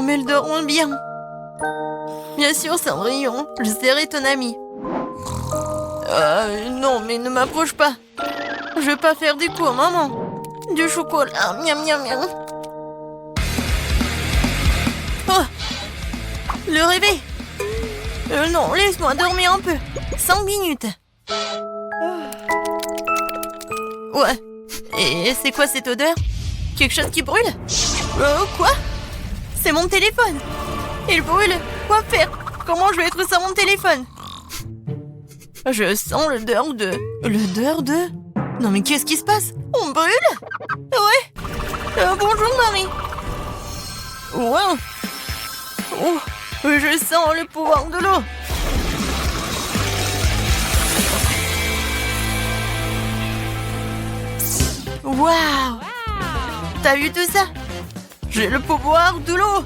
Comme elle dort bien. Bien sûr, Cendrillon, je serai ton ami. Non, mais ne m'approche pas. Je veux pas faire des coups à maman. Du chocolat, miam miam miam. Oh, le réveil. Non, laisse-moi dormir un peu. 5 minutes. Ouais. Et c'est quoi cette odeur? Quelque chose qui brûle? Quoi? C'est mon téléphone. Il brûle. Quoi faire? Comment je vais être sans mon téléphone? Je sens l'odeur de... L'odeur de... Non mais qu'est-ce qui se passe? On brûle? Ouais. Bonjour Marie. Wow. Oh, je sens le pouvoir de l'eau. Waouh! T'as vu tout ça? J'ai le pouvoir de l'eau.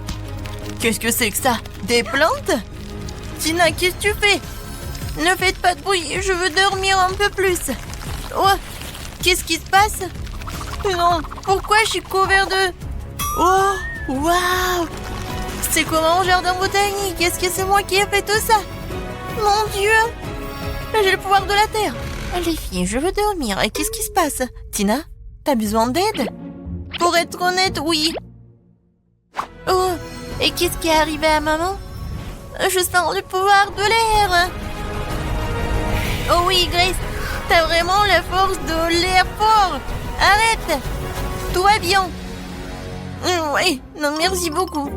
Qu'est-ce que c'est que ça? Des plantes? Tina, qu'est-ce que tu fais? Ne faites pas de bruit, je veux dormir un peu plus. Oh, qu'est-ce qui se passe? Non, pourquoi je suis couvert de... Oh, waouh! C'est comme un jardin botanique. Est-ce que c'est moi qui ai fait tout ça? Mon Dieu! J'ai le pouvoir de la terre. Les filles, je veux dormir. Et qu'est-ce qui se passe? Tina, t'as besoin d'aide? Pour être honnête, oui. Oh, et qu'est-ce qui est arrivé à maman? Je sens le pouvoir de l'air. Oh oui, Grace, t'as vraiment la force de l'air fort. Arrête. Tout va bien. Oui, non, merci beaucoup.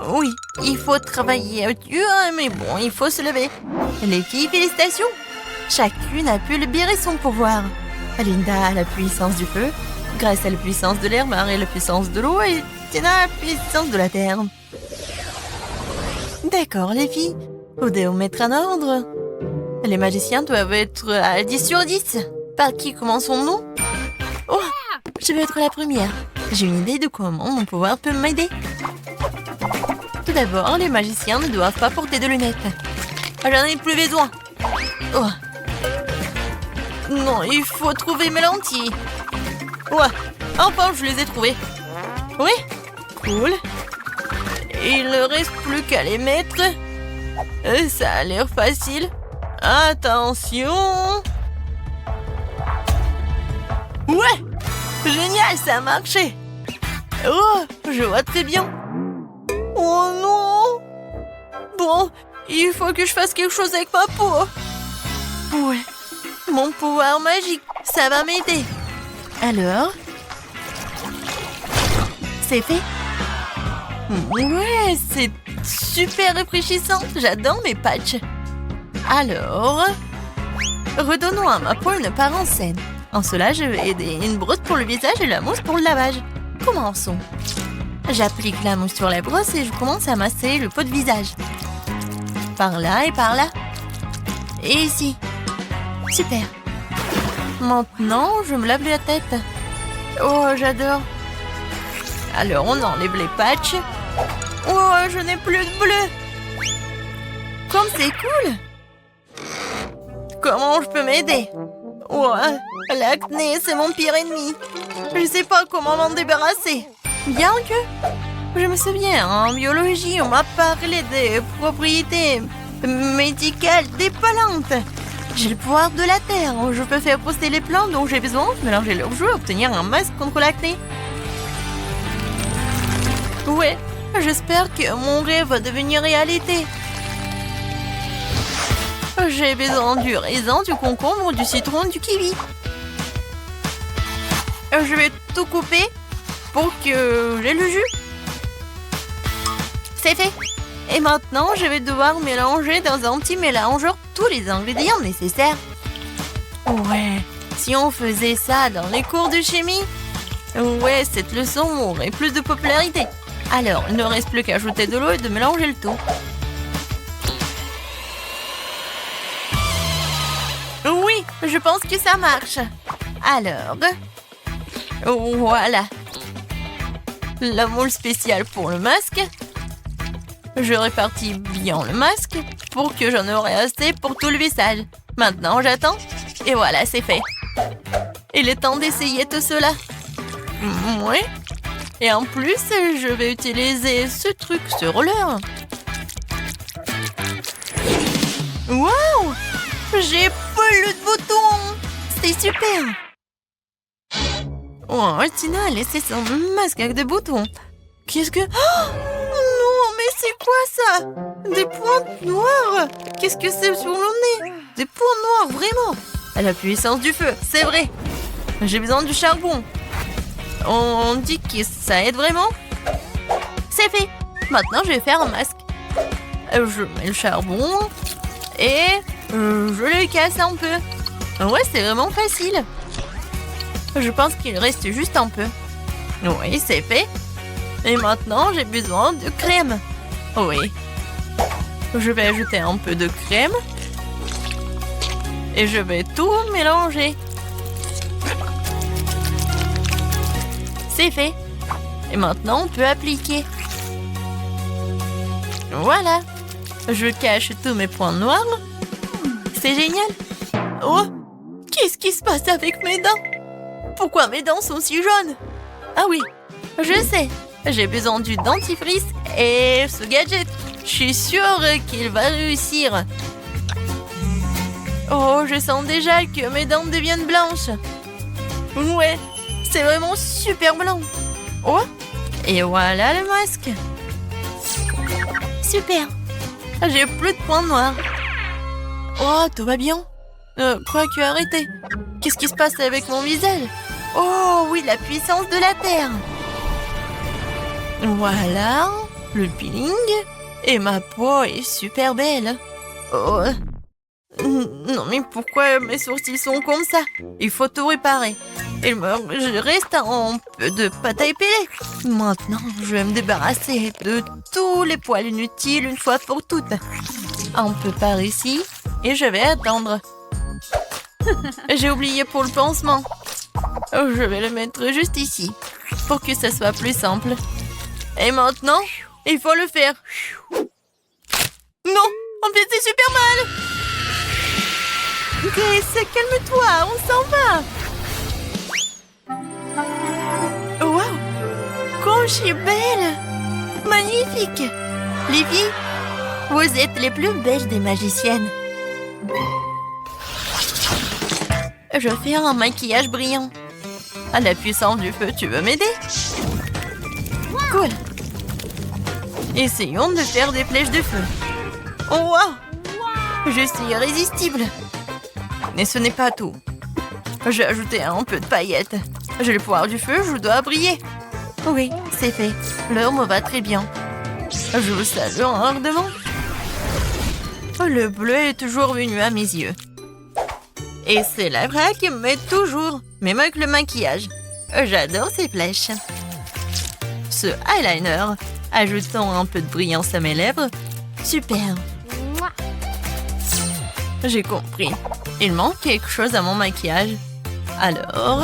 Oui, il faut travailler dur, mais bon, il faut se lever. Les filles, félicitations. Chacune a pu libérer son pouvoir. Linda a la puissance du feu, Grace a la puissance de l'air, Marie a la puissance de l'eau et Tina a la puissance de la terre. D'accord, les filles. Odéomètre en ordre. Les magiciens doivent être à 10 sur 10. Par qui commençons-nous? Oh, je vais être la première. J'ai une idée de comment mon pouvoir peut m'aider. Tout d'abord, les magiciens ne doivent pas porter de lunettes. J'en ai plus besoin. Oh. Non, il faut trouver mes lentilles. Ouais, enfin, je les ai trouvées. Oui, cool. Il ne reste plus qu'à les mettre. Ça a l'air facile. Attention. Ouais, génial, ça a marché. Oh, je vois très bien. Oh non. Bon, il faut que je fasse quelque chose avec ma peau. Ouais, mon pouvoir magique, ça va m'aider. Alors, c'est fait. Ouais, c'est super rafraîchissant. J'adore mes patchs. Alors, redonnons à ma peau une apparence saine. En cela, je vais aider une brosse pour le visage et la mousse pour le lavage. Commençons. J'applique la mousse sur la brosse et je commence à masser le pot de visage. Par là et par là. Et ici. Super. Maintenant, je me lave la tête. Oh, j'adore. Alors, on enlève les patchs. Oh, je n'ai plus de bleu. Comme c'est cool. Comment je peux m'aider? Oh, l'acné, c'est mon pire ennemi. Je ne sais pas comment m'en débarrasser. Bien que, je me souviens, en biologie, on m'a parlé des propriétés médicales des plantes. J'ai le pouvoir de la terre. Je peux faire pousser les plantes dont j'ai besoin, mélanger leurs jus et obtenir un masque contre l'acné. Ouais, j'espère que mon rêve va devenir réalité. J'ai besoin du raisin, du concombre, du citron, du kiwi. Je vais tout couper pour que j'ai le jus. C'est fait. Et maintenant, je vais devoir mélanger dans un petit mélangeur tous les ingrédients nécessaires. Ouais, si on faisait ça dans les cours de chimie, ouais, cette leçon aurait plus de popularité. Alors, il ne reste plus qu'à ajouter de l'eau et de mélanger le tout. Oui, je pense que ça marche. Alors, voilà. La moule spéciale pour le masque. Je répartis bien le masque pour que j'en aurai assez pour tout le visage. Maintenant, j'attends. Et voilà, c'est fait. Il est temps d'essayer tout cela. Oui. Et en plus, je vais utiliser ce truc, ce roller. Wow! J'ai plus de boutons! C'est super! Oh, Tina a laissé son masque avec des boutons. Qu'est-ce que... Oh non, mais c'est quoi ça? Des pointes noires? Qu'est-ce que c'est sur le nez? Des points noirs, vraiment? À la puissance du feu, c'est vrai. J'ai besoin du charbon. On dit que ça aide vraiment? C'est fait. Maintenant, je vais faire un masque. Je mets le charbon et je le casse un peu. Ouais, c'est vraiment facile. Je pense qu'il reste juste un peu. Oui, c'est fait. Et maintenant, j'ai besoin de crème. Oui. Je vais ajouter un peu de crème. Et je vais tout mélanger. C'est fait. Et maintenant, on peut appliquer. Voilà. Je cache tous mes points noirs. C'est génial. Oh, qu'est-ce qui se passe avec mes dents? Pourquoi mes dents sont si jaunes? Ah oui, je sais. J'ai besoin du dentifrice et ce gadget. Je suis sûre qu'il va réussir. Oh, je sens déjà que mes dents deviennent blanches. Ouais, c'est vraiment super blanc. Oh, et voilà le masque. Super. J'ai plus de points noirs. Oh, tout va bien. Quoi que arrêtez. Qu'est-ce qui se passe avec mon visage? Oh oui, la puissance de la Terre. Voilà, le peeling. Et ma peau est super belle. Oh. Non mais pourquoi mes sourcils sont comme ça? Il faut tout réparer. Je reste un peu de pâte à épiler. Maintenant, je vais me débarrasser de tous les poils inutiles une fois pour toutes. Un peu par ici. Et je vais attendre. J'ai oublié pour le pansement. Je vais le mettre juste ici. Pour que ça soit plus simple. Et maintenant, il faut le faire. Non, en fait c'est super mal. Grace, calme-toi, on s'en va. Wow, comme je suis belle. Magnifique. Les filles, vous êtes les plus belles des magiciennes. Je vais faire un maquillage brillant. À la puissance du feu, tu veux m'aider? Cool. Essayons de faire des flèches de feu. Oh wow! Je suis irrésistible. Mais ce n'est pas tout. J'ai ajouté un peu de paillettes. J'ai le pouvoir du feu, je dois briller. Oui, c'est fait. L'heure me va très bien. Je vous salue ardemment. Le bleu est toujours venu à mes yeux. Et c'est la vraie qui me met toujours, même avec le maquillage. J'adore ces flèches. Ce eyeliner, ajoutons un peu de brillance à mes lèvres. Super. J'ai compris. Il manque quelque chose à mon maquillage. Alors,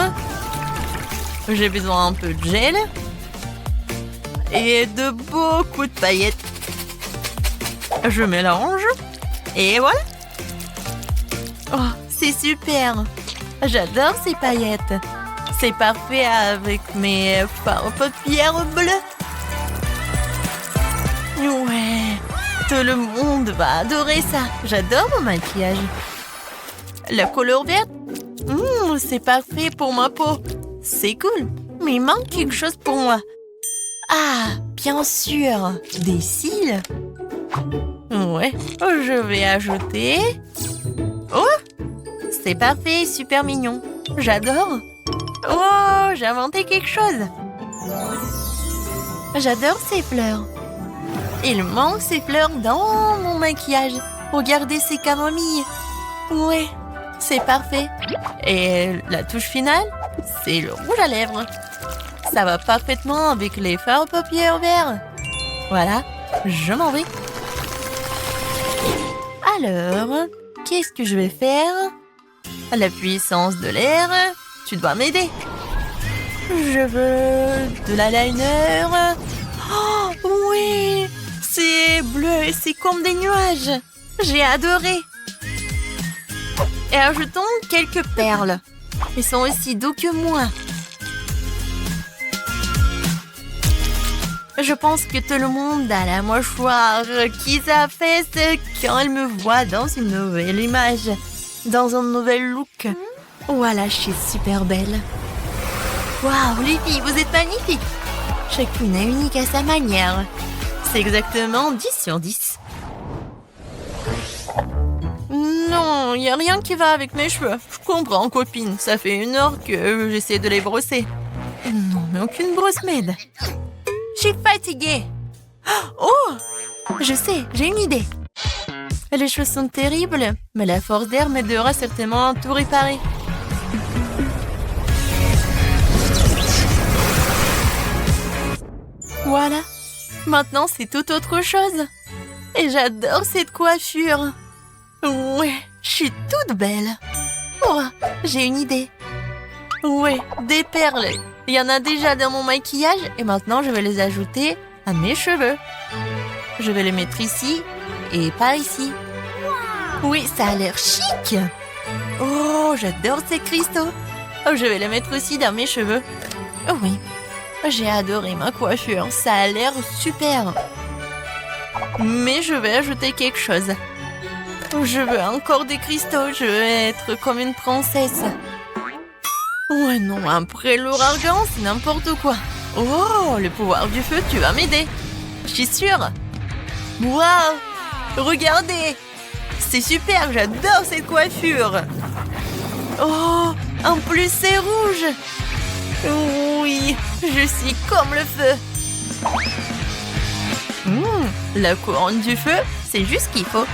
j'ai besoin un peu de gel et de beaucoup de paillettes. Je mélange et voilà. Oh, c'est super. J'adore ces paillettes. C'est parfait avec mes paupières bleues. Ouais, tout le monde va adorer ça. J'adore mon maquillage. La couleur verte, c'est parfait pour ma peau. C'est cool, mais il manque quelque chose pour moi. Ah, bien sûr, des cils. Ouais, je vais ajouter... Oh, c'est parfait, super mignon. J'adore. Oh, j'ai inventé quelque chose. J'adore ces fleurs. Il manque ces fleurs dans mon maquillage. Regardez ces camomilles. Ouais, c'est parfait. Et la touche finale, c'est le rouge à lèvres. Ça va parfaitement avec les fards paupières verts. Voilà, je m'en vais. Alors, qu'est-ce que je vais faire? À la puissance de l'air, tu dois m'aider. Je veux de l'eyeliner. Oh, oui, c'est bleu et c'est comme des nuages. J'ai adoré. Et ajoutons quelques perles. Ils sont aussi doux que moi. Je pense que tout le monde a la mâchoire qui s'affaisse quand elle me voit dans une nouvelle image, dans un nouvel look. Voilà, je suis super belle. Waouh, les filles, vous êtes magnifiques. Chacune est unique à sa manière. C'est exactement 10 sur 10. Non, il n'y a rien qui va avec mes cheveux. Je comprends, copine. Ça fait 1 heure que j'essaie de les brosser. Non, mais aucune brosse m'aide. Je suis fatiguée. Oh, je sais, j'ai une idée. Les cheveux sont terribles, mais la force d'air m'aidera certainement à tout réparer. Voilà. Maintenant, c'est tout autre chose. Et j'adore cette coiffure. Ouais, je suis toute belle. Oh, j'ai une idée. Ouais, des perles. Il y en a déjà dans mon maquillage et maintenant je vais les ajouter à mes cheveux. Je vais les mettre ici et pas ici. Oui, ça a l'air chic. Oh, j'adore ces cristaux. Oh, je vais les mettre aussi dans mes cheveux. Oh oui, j'ai adoré ma coiffure. Ça a l'air super. Mais je vais ajouter quelque chose. Je veux encore des cristaux. Je veux être comme une princesse. Ouais, non, après l'ouragan, c'est n'importe quoi. Oh, le pouvoir du feu, tu vas m'aider. Je suis sûre. Waouh, regardez. C'est super, j'adore cette coiffure. Oh, en plus c'est rouge. Oui, je suis comme le feu. La couronne du feu, c'est juste ce qu'il faut.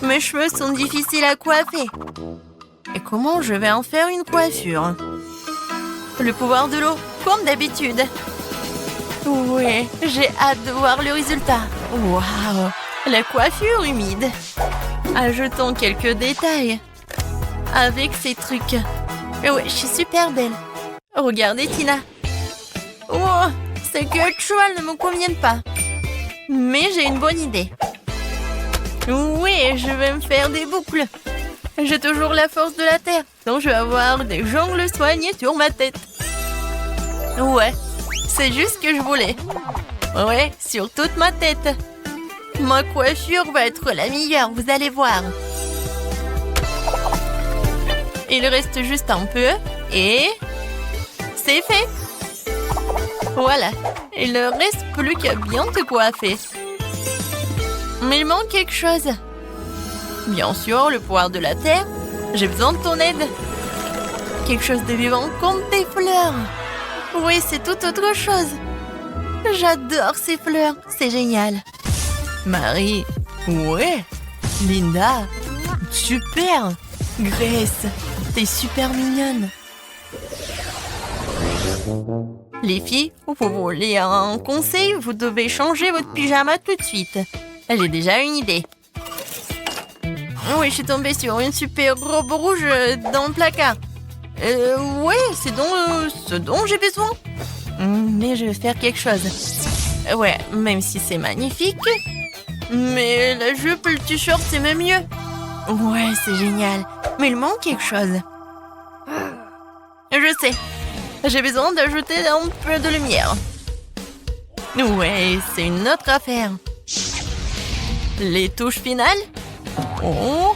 Mes cheveux sont difficiles à coiffer. Et comment je vais en faire une coiffure? Le pouvoir de l'eau, comme d'habitude. Oui, j'ai hâte de voir le résultat. Waouh, la coiffure humide. Ajoutons quelques détails. Avec ces trucs. Oui, je suis super belle. Regardez, Tina. Oh, ces queues de cheval ne me conviennent pas. Mais j'ai une bonne idée. Oui, je vais me faire des boucles. J'ai toujours la force de la terre, donc je vais avoir des jongles soignés sur ma tête. Ouais, c'est juste ce que je voulais. Ouais, sur toute ma tête. Ma coiffure va être la meilleure, vous allez voir. Il reste juste un peu et c'est fait. Voilà, il ne reste plus qu'à bien te coiffer. Mais il manque quelque chose. Bien sûr, le pouvoir de la terre. J'ai besoin de ton aide. Quelque chose de vivant comme des fleurs. Oui, c'est tout autre chose. J'adore ces fleurs. C'est génial. Marie. Ouais. Linda. Super. Grace. T'es super mignonne. Les filles, vous voulez un conseil? Vous devez changer votre pyjama tout de suite. J'ai déjà une idée. Oui, je suis tombée sur une super robe rouge dans le placard. Ouais, c'est ce dont j'ai besoin. Mais je vais faire quelque chose. Ouais, même si c'est magnifique. Mais la jupe et le t-shirt, c'est même mieux. Ouais, c'est génial. Mais il manque quelque chose. Je sais. J'ai besoin d'ajouter un peu de lumière. Ouais, c'est une autre affaire. Les touches finales. Oh,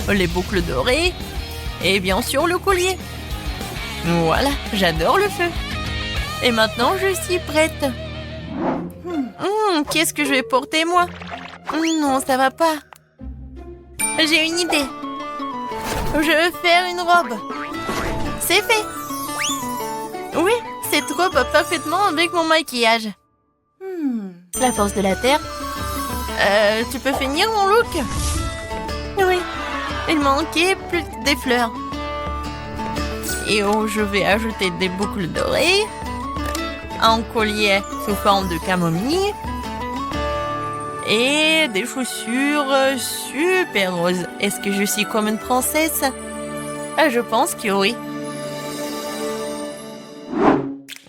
les boucles dorées. Et bien sûr le collier. Voilà, j'adore le feu. Et maintenant, je suis prête. Qu'est-ce que je vais porter, moi? Non, ça va pas. J'ai une idée. Je vais faire une robe. C'est fait. Oui, cette robe va parfaitement avec mon maquillage. La force de la terre. Tu peux finir mon look? Oui, il manquait plus que des fleurs. Et je vais ajouter des boucles dorées, un collier sous forme de camomille et des chaussures super roses. Est-ce que je suis comme une princesse? Je pense que oui.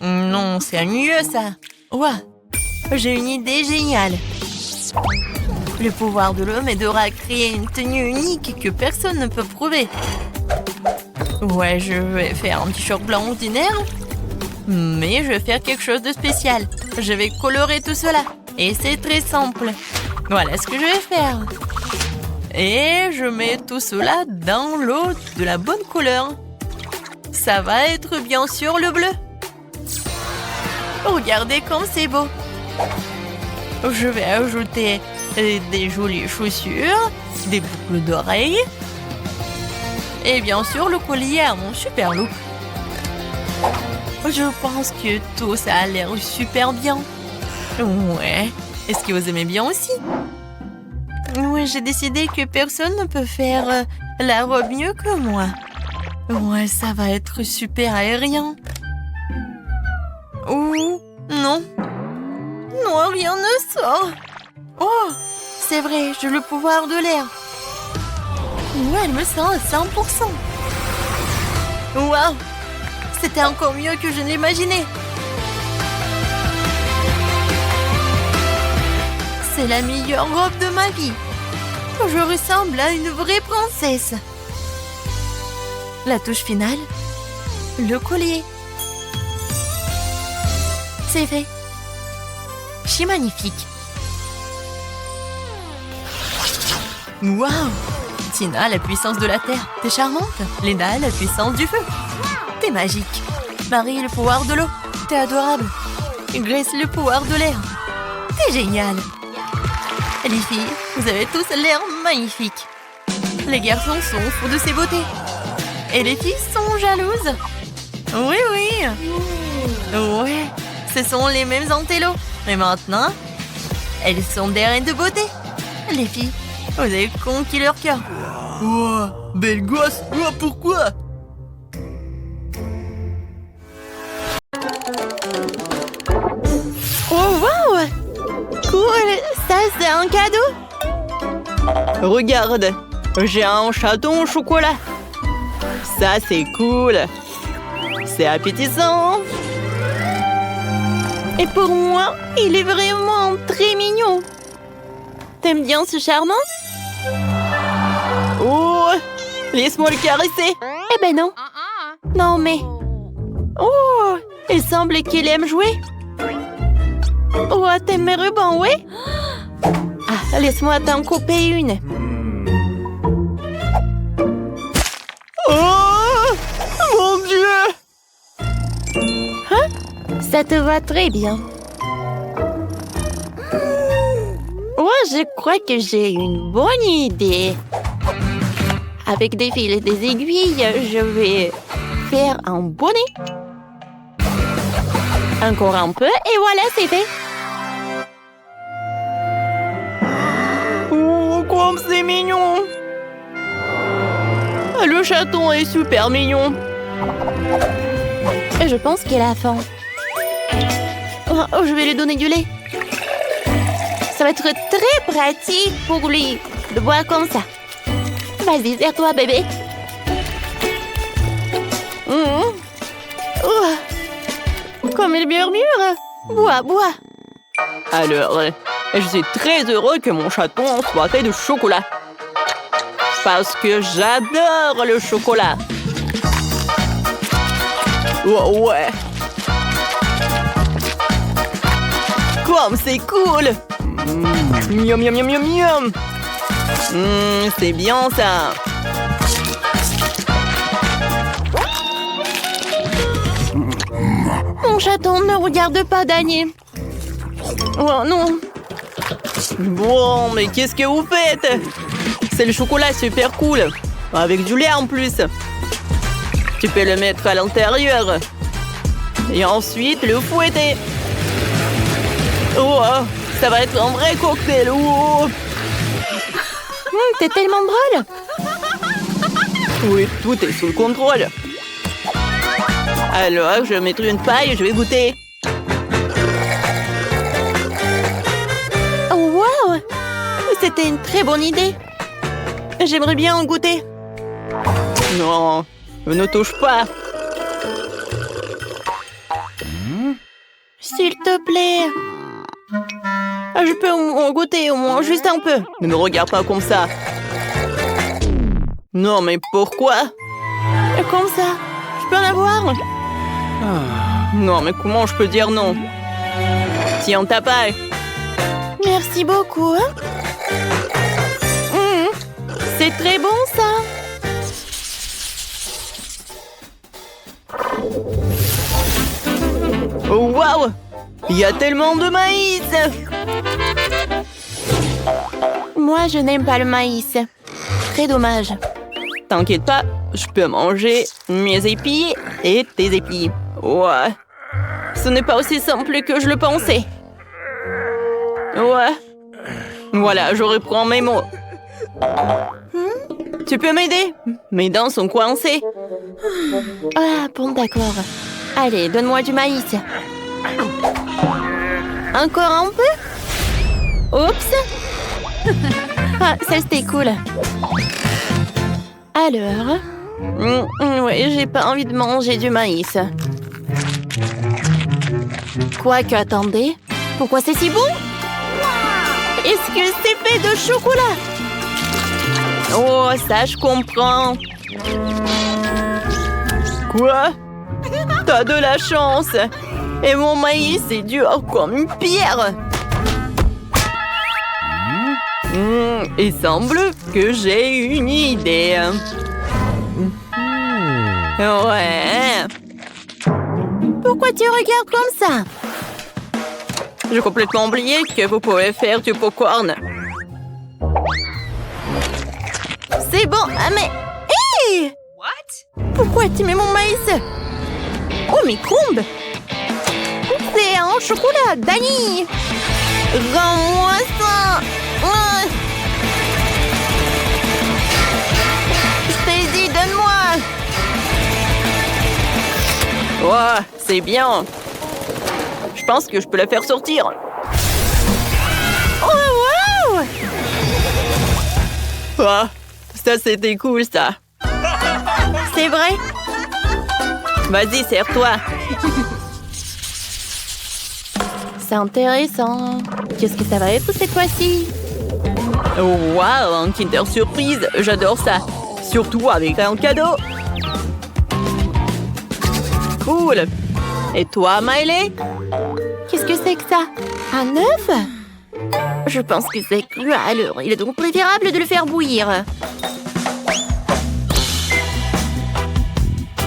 Non, c'est mieux ça. Ouah, j'ai une idée géniale. Le pouvoir de l'eau m'aidera à créer une tenue unique que personne ne peut prouver. Ouais, je vais faire un t-shirt blanc ordinaire Mais je vais faire quelque chose de spécial. Je vais colorer tout cela. Et c'est très simple. Voilà ce que je vais faire. Et je mets tout cela dans l'eau de la bonne couleur. Ça va être bien sûr le bleu. Regardez comme c'est beau. Je vais ajouter des jolies chaussures, des boucles d'oreilles. Et bien sûr le collier à mon super look. Je pense que tout ça a l'air super bien. Ouais. Est-ce que vous aimez bien aussi? Oui, j'ai décidé que personne ne peut faire la robe mieux que moi. Ouais, ça va être super aérien. Ouh, non. Non, rien ne sort. Oh, c'est vrai, j'ai le pouvoir de l'air. Ouais, elle me sent à 100%. Waouh, c'était encore mieux que je ne l'imaginais. C'est la meilleure robe de ma vie. Je ressemble à une vraie princesse. La touche finale, le collier. C'est fait. C'est magnifique. Waouh! Tina, la puissance de la terre. T'es charmante. Lena, la puissance du feu. T'es magique. Marie, le pouvoir de l'eau. T'es adorable. Grace, le pouvoir de l'air. T'es génial. Les filles, vous avez tous l'air magnifiques. Les garçons sont fous de ces beautés. Et les filles sont jalouses. Oui, oui. Ouais, ce sont les mêmes antélos. Mais maintenant, elles sont des reines de beauté. Les filles, vous avez conquis leur cœur. Oh, belle gosse. Oh, pourquoi? Oh, wow! Cool! Ça, c'est un cadeau? Regarde, j'ai un chaton au chocolat. Ça, c'est cool. C'est appétissant. Et pour moi, il est vraiment très mignon. T'aimes bien ce charmant? Oh, laisse-moi le caresser. Eh ben non. Non, mais... Oh, il semble qu'il aime jouer. Oh, t'aimes mes rubans, oui? Ah, laisse-moi t'en couper une. Oh, mon Dieu. Hein? Ça te va très bien. Oh, je crois que j'ai une bonne idée. Avec des fils et des aiguilles, je vais faire un bonnet. Encore un peu, et voilà, c'est fait. Oh, comme c'est mignon. Le chaton est super mignon. Et je pense qu'il a faim. Oh, je vais lui donner du lait. Ça va être très pratique pour lui de boire comme ça. Vas-y, serre-toi, bébé. Oh. Comme il murmure. Bois, bois. Alors, je suis très heureux que mon chaton soit fait de chocolat. Parce que j'adore le chocolat. Oh, ouais. Comme c'est cool. Miam, miam, miam, miam, miam. C'est bien ça. Mon chaton, ne regarde pas, Daniel. Oh non. Bon, mais qu'est-ce que vous faites? C'est le chocolat super cool. Avec du lait en plus. Tu peux le mettre à l'intérieur. Et ensuite le fouetter. Oh, ça va être un vrai cocktail. Oh. T'es tellement drôle. Oui, tout est sous le contrôle. Alors, je vais mettre une paille et je vais goûter. Oh, wow! C'était une très bonne idée. J'aimerais bien en goûter. Non, ne touche pas. S'il te plaît. Je peux en goûter au moins, juste un peu. Ne me regarde pas comme ça. Non, mais pourquoi? Comme ça, je peux en avoir. Non, mais comment je peux dire non? Tiens, ta paille. Merci beaucoup. Hein? C'est très bon, ça. Oh, waouh! Il y a tellement de maïs! Moi, je n'aime pas le maïs. Très dommage. T'inquiète pas, je peux manger mes épis et tes épis. Ouais. Ce n'est pas aussi simple que je le pensais. Ouais. Voilà, je reprends mes mots. Tu peux m'aider? Mes dents sont coincées. Ah, bon, d'accord. Allez, donne-moi du maïs. Encore un peu? Oups! Ah, ça c'était cool. Alors? Oui, j'ai pas envie de manger du maïs. Quoique, attendez. Pourquoi c'est si bon? Est-ce que c'est fait de chocolat? Oh, ça, je comprends. Quoi? T'as de la chance. Et mon maïs est dur comme une pierre. Il semble que j'ai une idée. Ouais. Pourquoi tu regardes comme ça? J'ai complètement oublié que vous pouvez faire du popcorn. C'est bon, ah mais... Hé! What? Pourquoi tu mets mon maïs? Oh, mes crombes! C'est en chocolat, Dani! Rends-moi ça! Je t'ai dit, donne-moi! Ouais, c'est bien. Je pense que je peux la faire sortir. Oh, wow! Ah, ça, c'était cool, ça. C'est vrai? Vas-y, serre-toi. C'est intéressant. Qu'est-ce que ça va être cette fois-ci? Oh, wow, un Kinder Surprise. J'adore ça. Surtout avec un cadeau. Cool. Et toi, Miley? Qu'est-ce que c'est que ça? Un œuf? Je pense que c'est cru à l'heure. Il est donc préférable de le faire bouillir.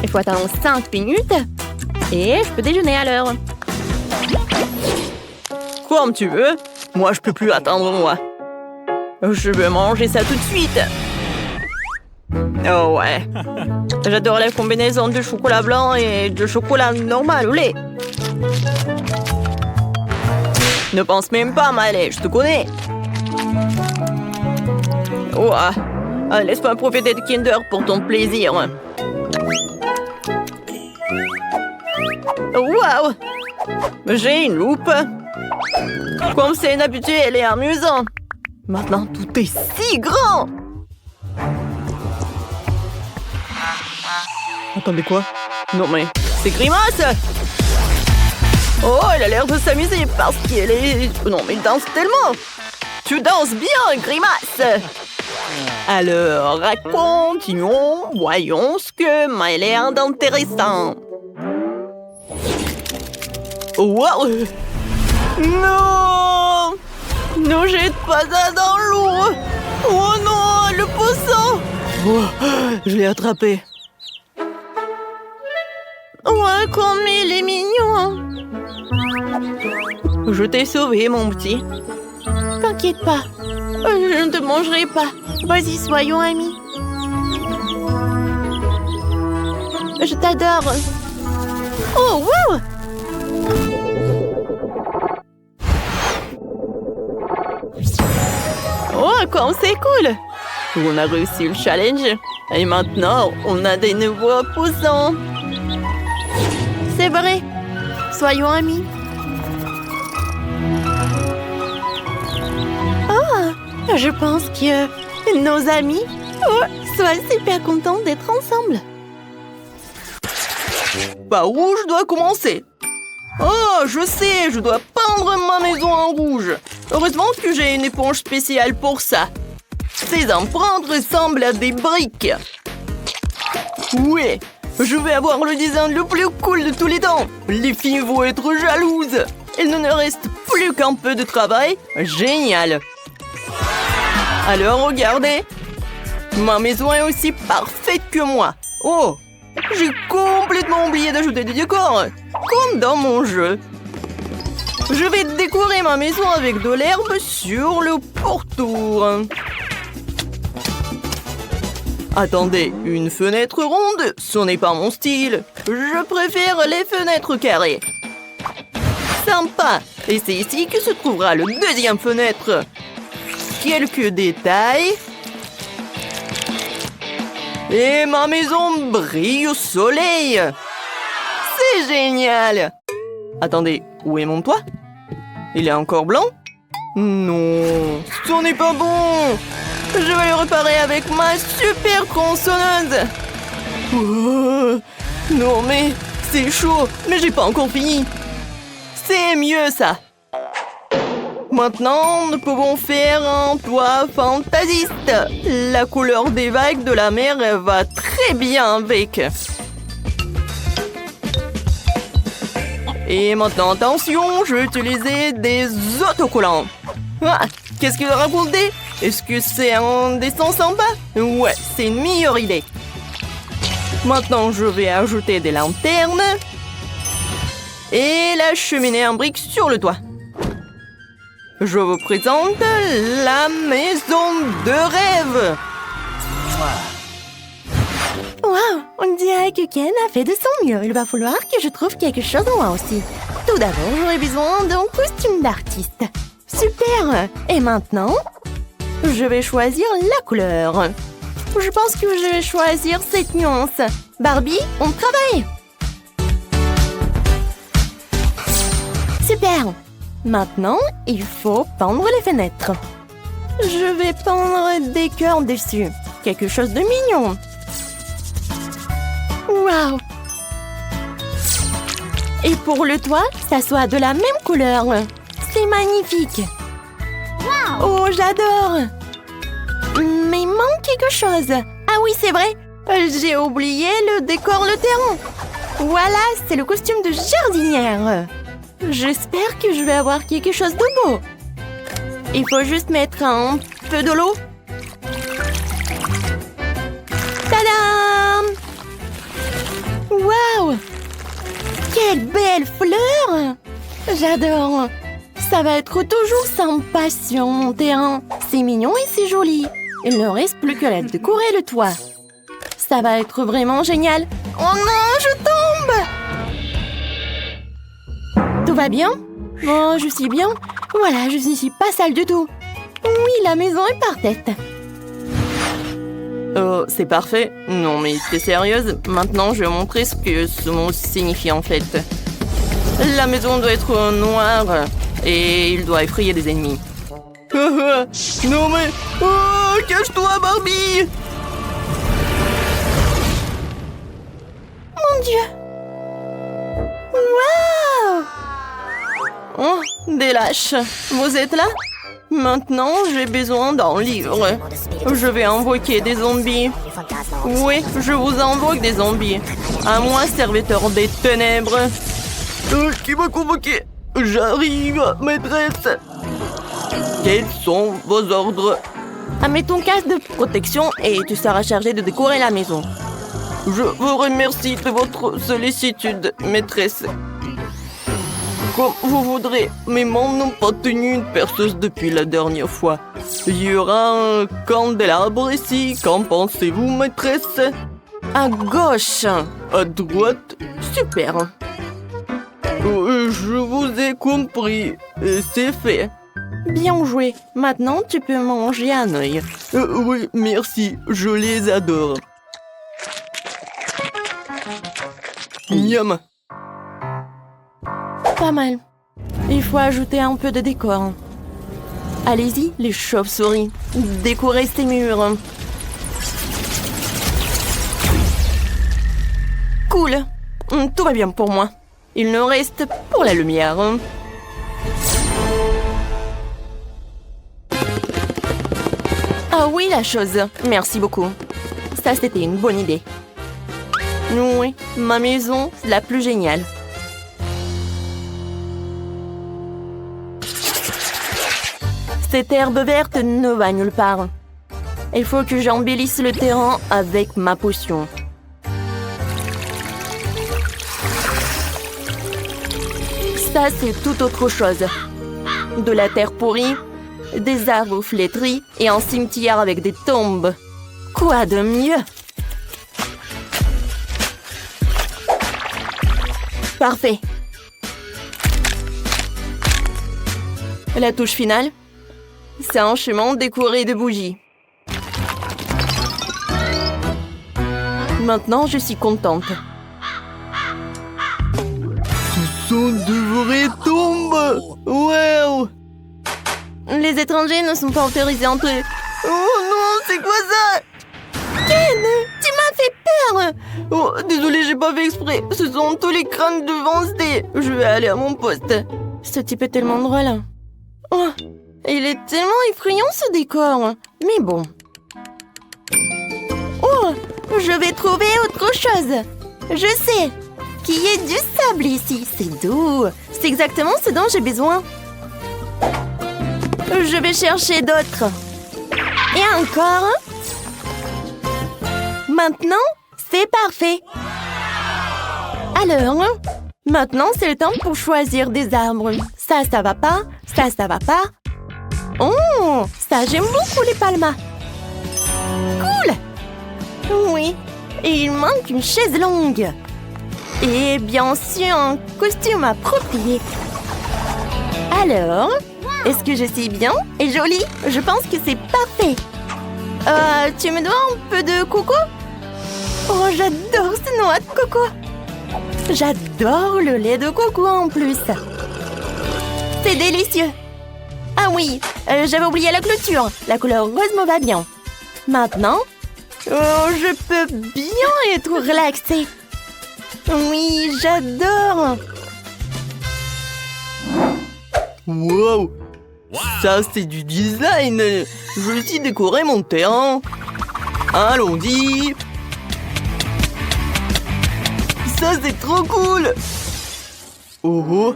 Il faut attendre 5 minutes. Et je peux déjeuner à l'heure. Comme tu veux. Moi, je peux plus attendre, moi. Je veux manger ça tout de suite. Oh ouais. J'adore la combinaison de chocolat blanc et de chocolat normal au lait. Ne pense même pas, Miley, je te connais. Oh, laisse-moi profiter de Kinder pour ton plaisir. Wow! J'ai une loupe. Comme c'est inhabituel et amusant. Maintenant, tout est si grand. Attendez, quoi? Non, mais c'est Grimace! Oh, il a l'air de s'amuser parce qu'elle est... Non, mais il danse tellement! Tu danses bien, Grimace! Alors, continuons. Voyons ce que Miley a d'intéressant. Wow! Non! Ne jette pas ça dans l'eau! Oh non, le poisson! Oh, je l'ai attrapé. Ouais, comme il est mignon. Je t'ai sauvé, mon petit. T'inquiète pas. Je ne te mangerai pas. Vas-y, soyons amis. Je t'adore. Oh, wow! Oh, comme c'est cool! On a réussi le challenge. Et maintenant, on a des nouveaux poussons. C'est vrai. Soyons amis. Oh, je pense que nos amis soient super contents d'être ensemble. Par où je dois commencer? Oh, je sais, je dois peindre ma maison en rouge. Heureusement que j'ai une éponge spéciale pour ça. Ces empreintes ressemblent à des briques. Oui, Je vais avoir le design le plus cool de tous les temps. Les filles vont être jalouses. Il ne nous reste plus qu'un peu de travail. Génial. Alors, regardez. Ma maison est aussi parfaite que moi. Oh, j'ai complètement oublié d'ajouter des décors. Comme dans mon jeu. Je vais décorer ma maison avec de l'herbe sur le pourtour. Attendez, une fenêtre ronde, ce n'est pas mon style. Je préfère les fenêtres carrées. Sympa. Et c'est ici que se trouvera le deuxième fenêtre. Quelques détails. Et ma maison brille au soleil. C'est génial. Attendez, où est mon toit? Il est encore blanc? Non, ce n'est pas bon. Je vais le réparer avec ma super tronçonneuse. Oh, non mais, c'est chaud, mais j'ai pas encore fini. C'est mieux ça. Maintenant, nous pouvons faire un toit fantasiste. La couleur des vagues de la mer va très bien avec. Et maintenant, attention, je vais utiliser des autocollants. Ah, qu'est-ce que vous racontez? Est-ce que c'est un dessin sympa? Ouais, c'est une meilleure idée. Maintenant, je vais ajouter des lanternes. Et la cheminée en briques sur le toit. Je vous présente la maison de rêve. Waouh, on dirait que Ken a fait de son mieux. Il va falloir que je trouve quelque chose moi aussi. Tout d'abord, j'aurai besoin d'un costume d'artiste. Super. Et maintenant, je vais choisir la couleur. Je pense que je vais choisir cette nuance. Barbie, on travaille. Super. Maintenant, il faut peindre les fenêtres. Je vais peindre des cœurs dessus. Quelque chose de mignon. Waouh! Et pour le toit, ça soit de la même couleur. C'est magnifique. Wow. Oh, j'adore! Mais il manque quelque chose. Ah oui, c'est vrai. J'ai oublié le décor, le terrain. Voilà, c'est le costume de jardinière. J'espère que je vais avoir quelque chose de beau. Il faut juste mettre un peu de l'eau. Tadam! Waouh! Quelle belle fleur! J'adore! Ça va être toujours sympa sur mon terrain. C'est mignon et c'est joli. Il ne reste plus qu'à décorer le toit. Ça va être vraiment génial. Oh non, je tombe! Tout va bien? Oh, je suis bien. Voilà, je ne suis pas sale du tout. Oui, la maison est parfaite. Oh, c'est parfait. Non, mais t'es sérieuse? Maintenant, je vais montrer ce que ce mot signifie en fait. La maison doit être noire et il doit effrayer des ennemis. Non mais... Oh, cache-toi, Barbie! Mon Dieu! Waouh! Oh, des lâches. Vous êtes là? Maintenant, j'ai besoin d'un livre. Je vais invoquer des zombies. Oui, je vous invoque des zombies. À moi, serviteur des ténèbres. Qui m'a convoqué? J'arrive, maîtresse. Quels sont vos ordres? Mets ton casque de protection et tu seras chargé de décorer la maison. Je vous remercie de votre sollicitude, maîtresse. Comme vous voudrez, mes mains n'ont pas tenu une perceuse depuis la dernière fois. Il y aura un candélabre ici. Qu'en pensez-vous, maîtresse? À gauche. À droite? Super. Je vous ai compris. C'est fait. Bien joué. Maintenant, tu peux manger un œil. Oui, merci. Je les adore. Miam. Pas mal. Il faut ajouter un peu de décor. Allez-y, les chauves-souris. Décorez ces murs. Cool. Tout va bien pour moi. Il nous reste pour la lumière. Ah oui, la chose. Merci beaucoup. Ça, c'était une bonne idée. Oui, ma maison, c'est la plus géniale. Cette herbe verte ne va nulle part. Il faut que j'embellisse le terrain avec ma potion. Ça, c'est tout autre chose. De la terre pourrie, des arbres flétris et un cimetière avec des tombes. Quoi de mieux? Parfait. La touche finale, c'est un chemin décoré de bougies. Maintenant, je suis contente. Ce sont de vraies tombes! Wow! Les étrangers ne sont pas autorisés à entrer. Oh non, c'est quoi ça? Ken, tu m'as fait peur! Oh, désolé, j'ai pas fait exprès. Ce sont tous les crânes de Wednesday. Je vais aller à mon poste. Ce type est tellement drôle. Oh, il est tellement effrayant ce décor. Mais bon. Oh, je vais trouver autre chose. Je sais qu'il y a du sable ici. C'est doux. C'est exactement ce dont j'ai besoin. Je vais chercher d'autres. Et encore. Maintenant, c'est parfait. Alors, maintenant, c'est le temps pour choisir des arbres. Ça va pas. Ça va pas. Oh, ça, j'aime beaucoup les palmas. Cool. Oui, et il manque une chaise longue. Et bien sûr, un costume approprié. Alors, est-ce que je suis bien et jolie? Je pense que c'est parfait. Tu me dois un peu de coco? Oh, j'adore ces noix de coco. J'adore le lait de coco en plus. C'est délicieux. Ah oui, j'avais oublié la clôture. La couleur rose me va bien. Maintenant, je peux bien être relaxée. Oui, j'adore. Wow! Ça, c'est du design. Je vais aussi décorer mon terrain. Allons-y. Ça, c'est trop cool. Oh oh.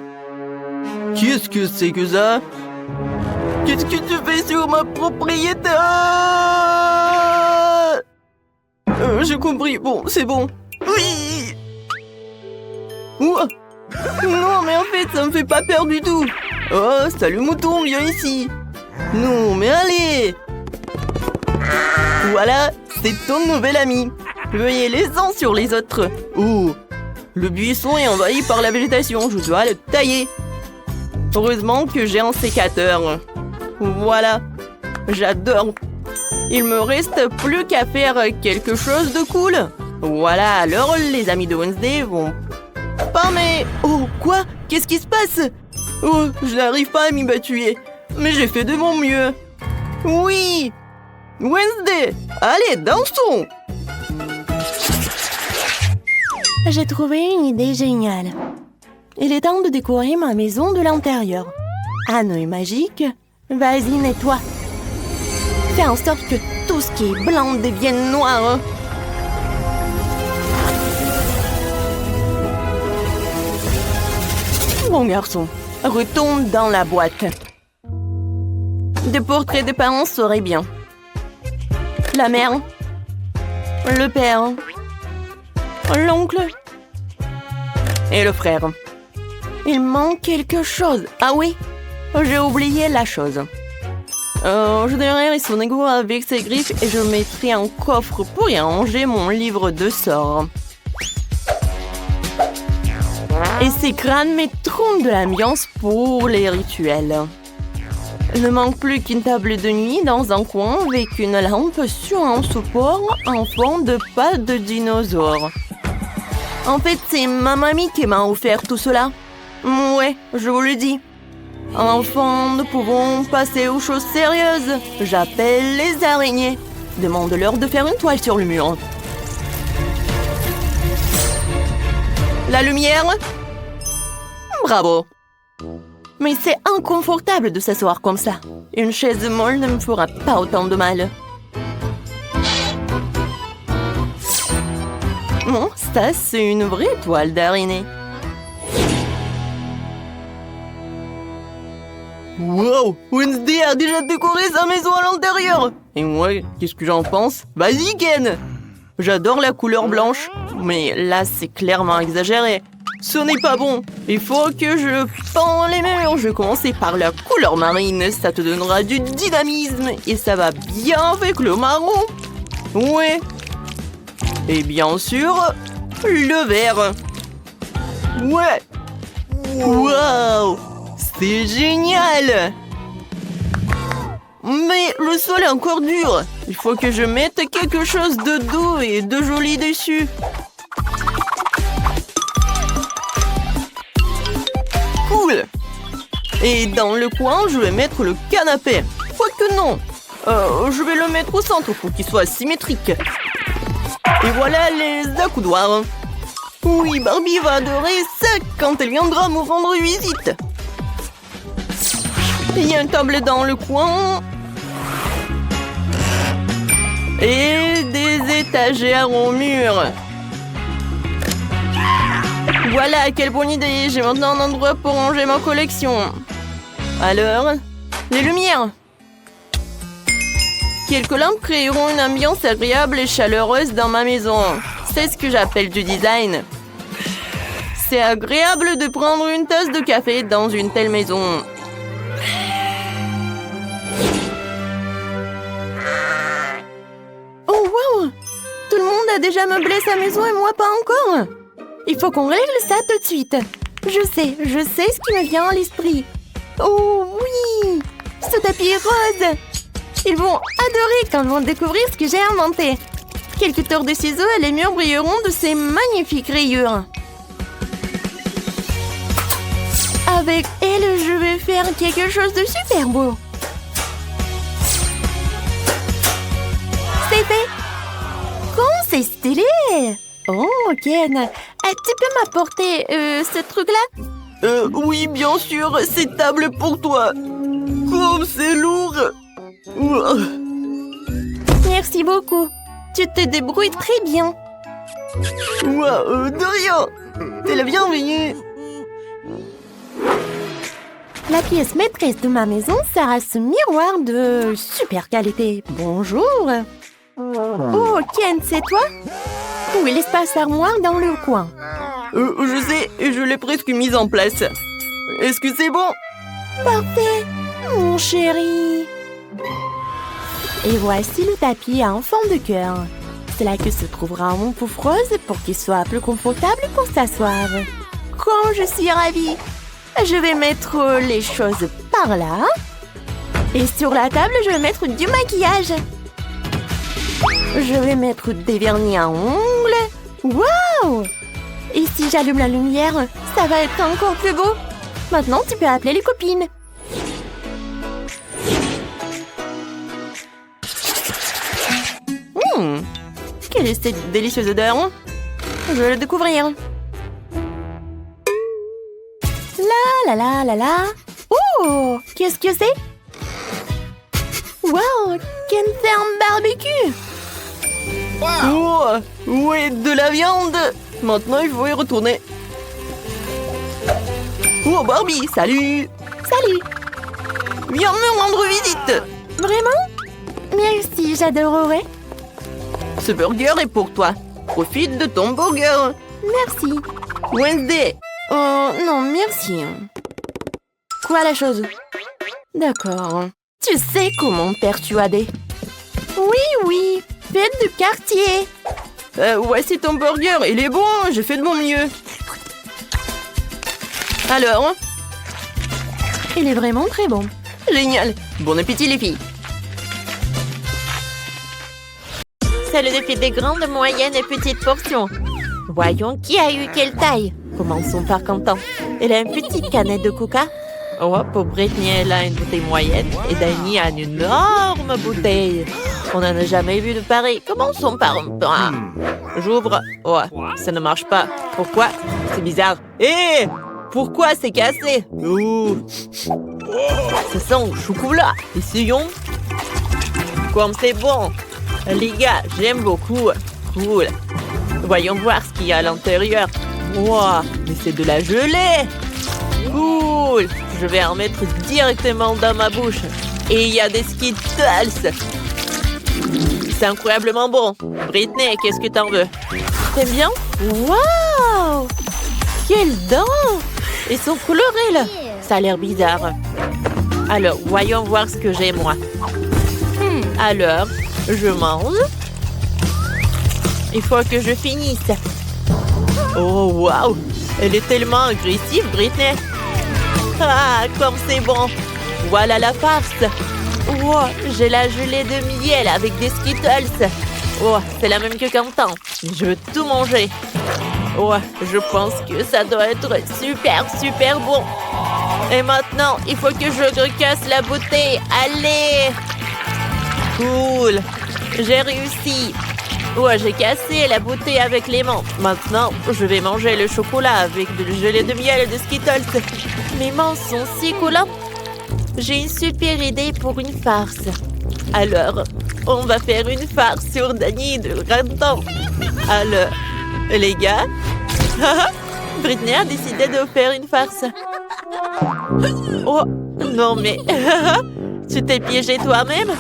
Qu'est-ce que c'est que ça? Qu'est-ce que tu fais sur ma propriété? J'ai compris. Bon, c'est bon. Oui. Ouah. Non, mais en fait, ça me fait pas peur du tout. Oh, salut mouton, viens ici. Non, mais allez. Voilà, c'est ton nouvel ami. Veuillez les uns sur les autres. Oh, le buisson est envahi par la végétation. Je dois le tailler. Heureusement que j'ai un sécateur. Voilà, j'adore. Il me reste plus qu'à faire quelque chose de cool. Voilà, alors les amis de Wednesday vont... Pas mais... Oh, quoi? Qu'est-ce qui se passe? Oh, je n'arrive pas à m'y battuer. Mais j'ai fait de mon mieux. Oui! Wednesday, allez, dansons! J'ai trouvé une idée géniale. Il est temps de décorer ma maison de l'intérieur. Anneau est magique. Vas-y, nettoie. Fais en sorte que tout ce qui est blanc devienne noir. Bon garçon, retourne dans la boîte. Des portraits des parents seraient bien. La mère, le père, l'oncle et le frère. Il manque quelque chose. Ah oui, j'ai oublié la chose. Je donnerai son égo avec ses griffes et je mettrai un coffre pour y ranger mon livre de sorts. Et ces crânes mettront de l'ambiance pour les rituels. Il ne manque plus qu'une table de nuit dans un coin avec une lampe sur un support en forme de pattes de dinosaure. En fait, c'est ma mamie qui m'a offert tout cela. Ouais, je vous le dis. Enfin, nous pouvons passer aux choses sérieuses. J'appelle les araignées. Demande-leur de faire une toile sur le mur. La lumière? Bravo. Mais c'est inconfortable de s'asseoir comme ça. Une chaise molle ne me fera pas autant de mal. Bon, ça, c'est une vraie toile d'araignée. Wow, Wednesday a déjà décoré sa maison à l'intérieur. Et moi, qu'est-ce que j'en pense? Vas-y, Ken. J'adore la couleur blanche, mais là, c'est clairement exagéré. Ce n'est pas bon. Il faut que je peins les murs. Je vais commencer par la couleur marine. Ça te donnera du dynamisme et ça va bien avec le marron. Ouais. Et bien sûr, le vert. Ouais. Wow. C'est génial! Mais le sol est encore dur. Il faut que je mette quelque chose de doux et de joli dessus. Cool! Et dans le coin, je vais mettre le canapé. Quoique non. Je vais le mettre au centre pour qu'il soit symétrique. Et voilà les accoudoirs. Oui, Barbie va adorer ça quand elle viendra me rendre visite. Il y a une table dans le coin. Et des étagères au mur. Voilà, quelle bonne idée. J'ai maintenant un endroit pour ranger ma collection. Alors, les lumières. Quelques lampes créeront une ambiance agréable et chaleureuse dans ma maison. C'est ce que j'appelle du design. C'est agréable de prendre une tasse de café dans une telle maison. Oh wow! Tout le monde a déjà meublé sa maison et moi pas encore. Il faut qu'on règle ça tout de suite. Je sais ce qui me vient à l'esprit. Oh oui! Ce tapis est rose! Ils vont adorer quand ils vont découvrir ce que j'ai inventé. Quelques tours de ciseaux et les murs brilleront de ces magnifiques rayures. Avec elle, je vais faire quelque chose de super beau. C'est fait! Comment c'est stylé! Oh, Ken, tu peux m'apporter ce truc-là? Oui, bien sûr, c'est table pour toi. Comme c'est lourd! Merci beaucoup. Tu te débrouilles très bien. De rien. T'es la bienvenue. La pièce maîtresse de ma maison sera ce miroir de super qualité. Bonjour. Oh, Ken, c'est toi? Où est l'espace armoire dans le coin? Je sais, je l'ai presque mise en place. Est-ce que c'est bon? Parfait, mon chéri. Et voici le tapis en forme de cœur. C'est là que se trouvera mon pouf rose pour qu'il soit plus confortable pour s'asseoir. Quand je suis ravie, je vais mettre les choses par là. Et sur la table, je vais mettre du maquillage. Je vais mettre des vernis à ongles. Waouh! Et si j'allume la lumière, ça va être encore plus beau. Maintenant, tu peux appeler les copines. Quelle est cette délicieuse odeur? Je vais le découvrir. La la la la la. Oh, qu'est-ce que c'est? Wow, Ken fait un barbecue. Oh, ouais, de la viande. Maintenant, il faut y retourner. Oh, Barbie, salut. Salut. Viens me rendre visite. Vraiment? Merci, j'adorerais. Ce burger est pour toi. Profite de ton burger. Merci. Wednesday. Oh, non, merci. Quoi la chose? D'accord. Tu sais comment me persuader? Oui. Fête de quartier. Voici ton burger. Il est bon. J'ai fait de mon mieux. Alors? Il est vraiment très bon. Génial. Bon appétit, les filles. C'est le défi des grandes, moyennes et petites portions. Voyons qui a eu quelle taille. Commençons par Quentin. Elle a une petite canette de coca. Oh, pour Brittany, elle a une bouteille moyenne. Et Danny a une énorme bouteille. On n'en a jamais vu de pareil. Commençons par un pain. J'ouvre. Oh, ça ne marche pas. Pourquoi? C'est bizarre. Hé! Pourquoi c'est cassé? Ouh. Ça sent le chocolat. Essayons. Comme c'est bon. Les gars, j'aime beaucoup. Cool. Voyons voir ce qu'il y a à l'intérieur. Wow, mais c'est de la gelée. Cool. Je vais en mettre directement dans ma bouche. Et il y a des Skittles. C'est incroyablement bon. Britney, qu'est-ce que t'en veux? T'aimes bien? Waouh! Quelles dents! Ils sont colorés, là. Ça a l'air bizarre. Alors, voyons voir ce que j'ai, moi. Alors, je mange. Il faut que je finisse. Oh, waouh! Elle est tellement agressive, Britney. Ah, comme c'est bon. Voilà la farce. Wow, j'ai la gelée de miel avec des Skittles. Oh, c'est la même que Quentin. Je veux tout manger. Oh, je pense que ça doit être super, super bon. Et maintenant, il faut que je recasse la bouteille. Allez! Cool! J'ai réussi. Oh, j'ai cassé la bouteille avec les mains. Maintenant, je vais manger le chocolat avec de la gelée de miel et de Skittles. Mes mains sont si collantes. J'ai une super idée pour une farce. Alors, on va faire une farce sur Dani de Quentin. Alors, les gars, Britney a décidé de faire une farce. Oh, non mais, tu t'es piégé toi-même?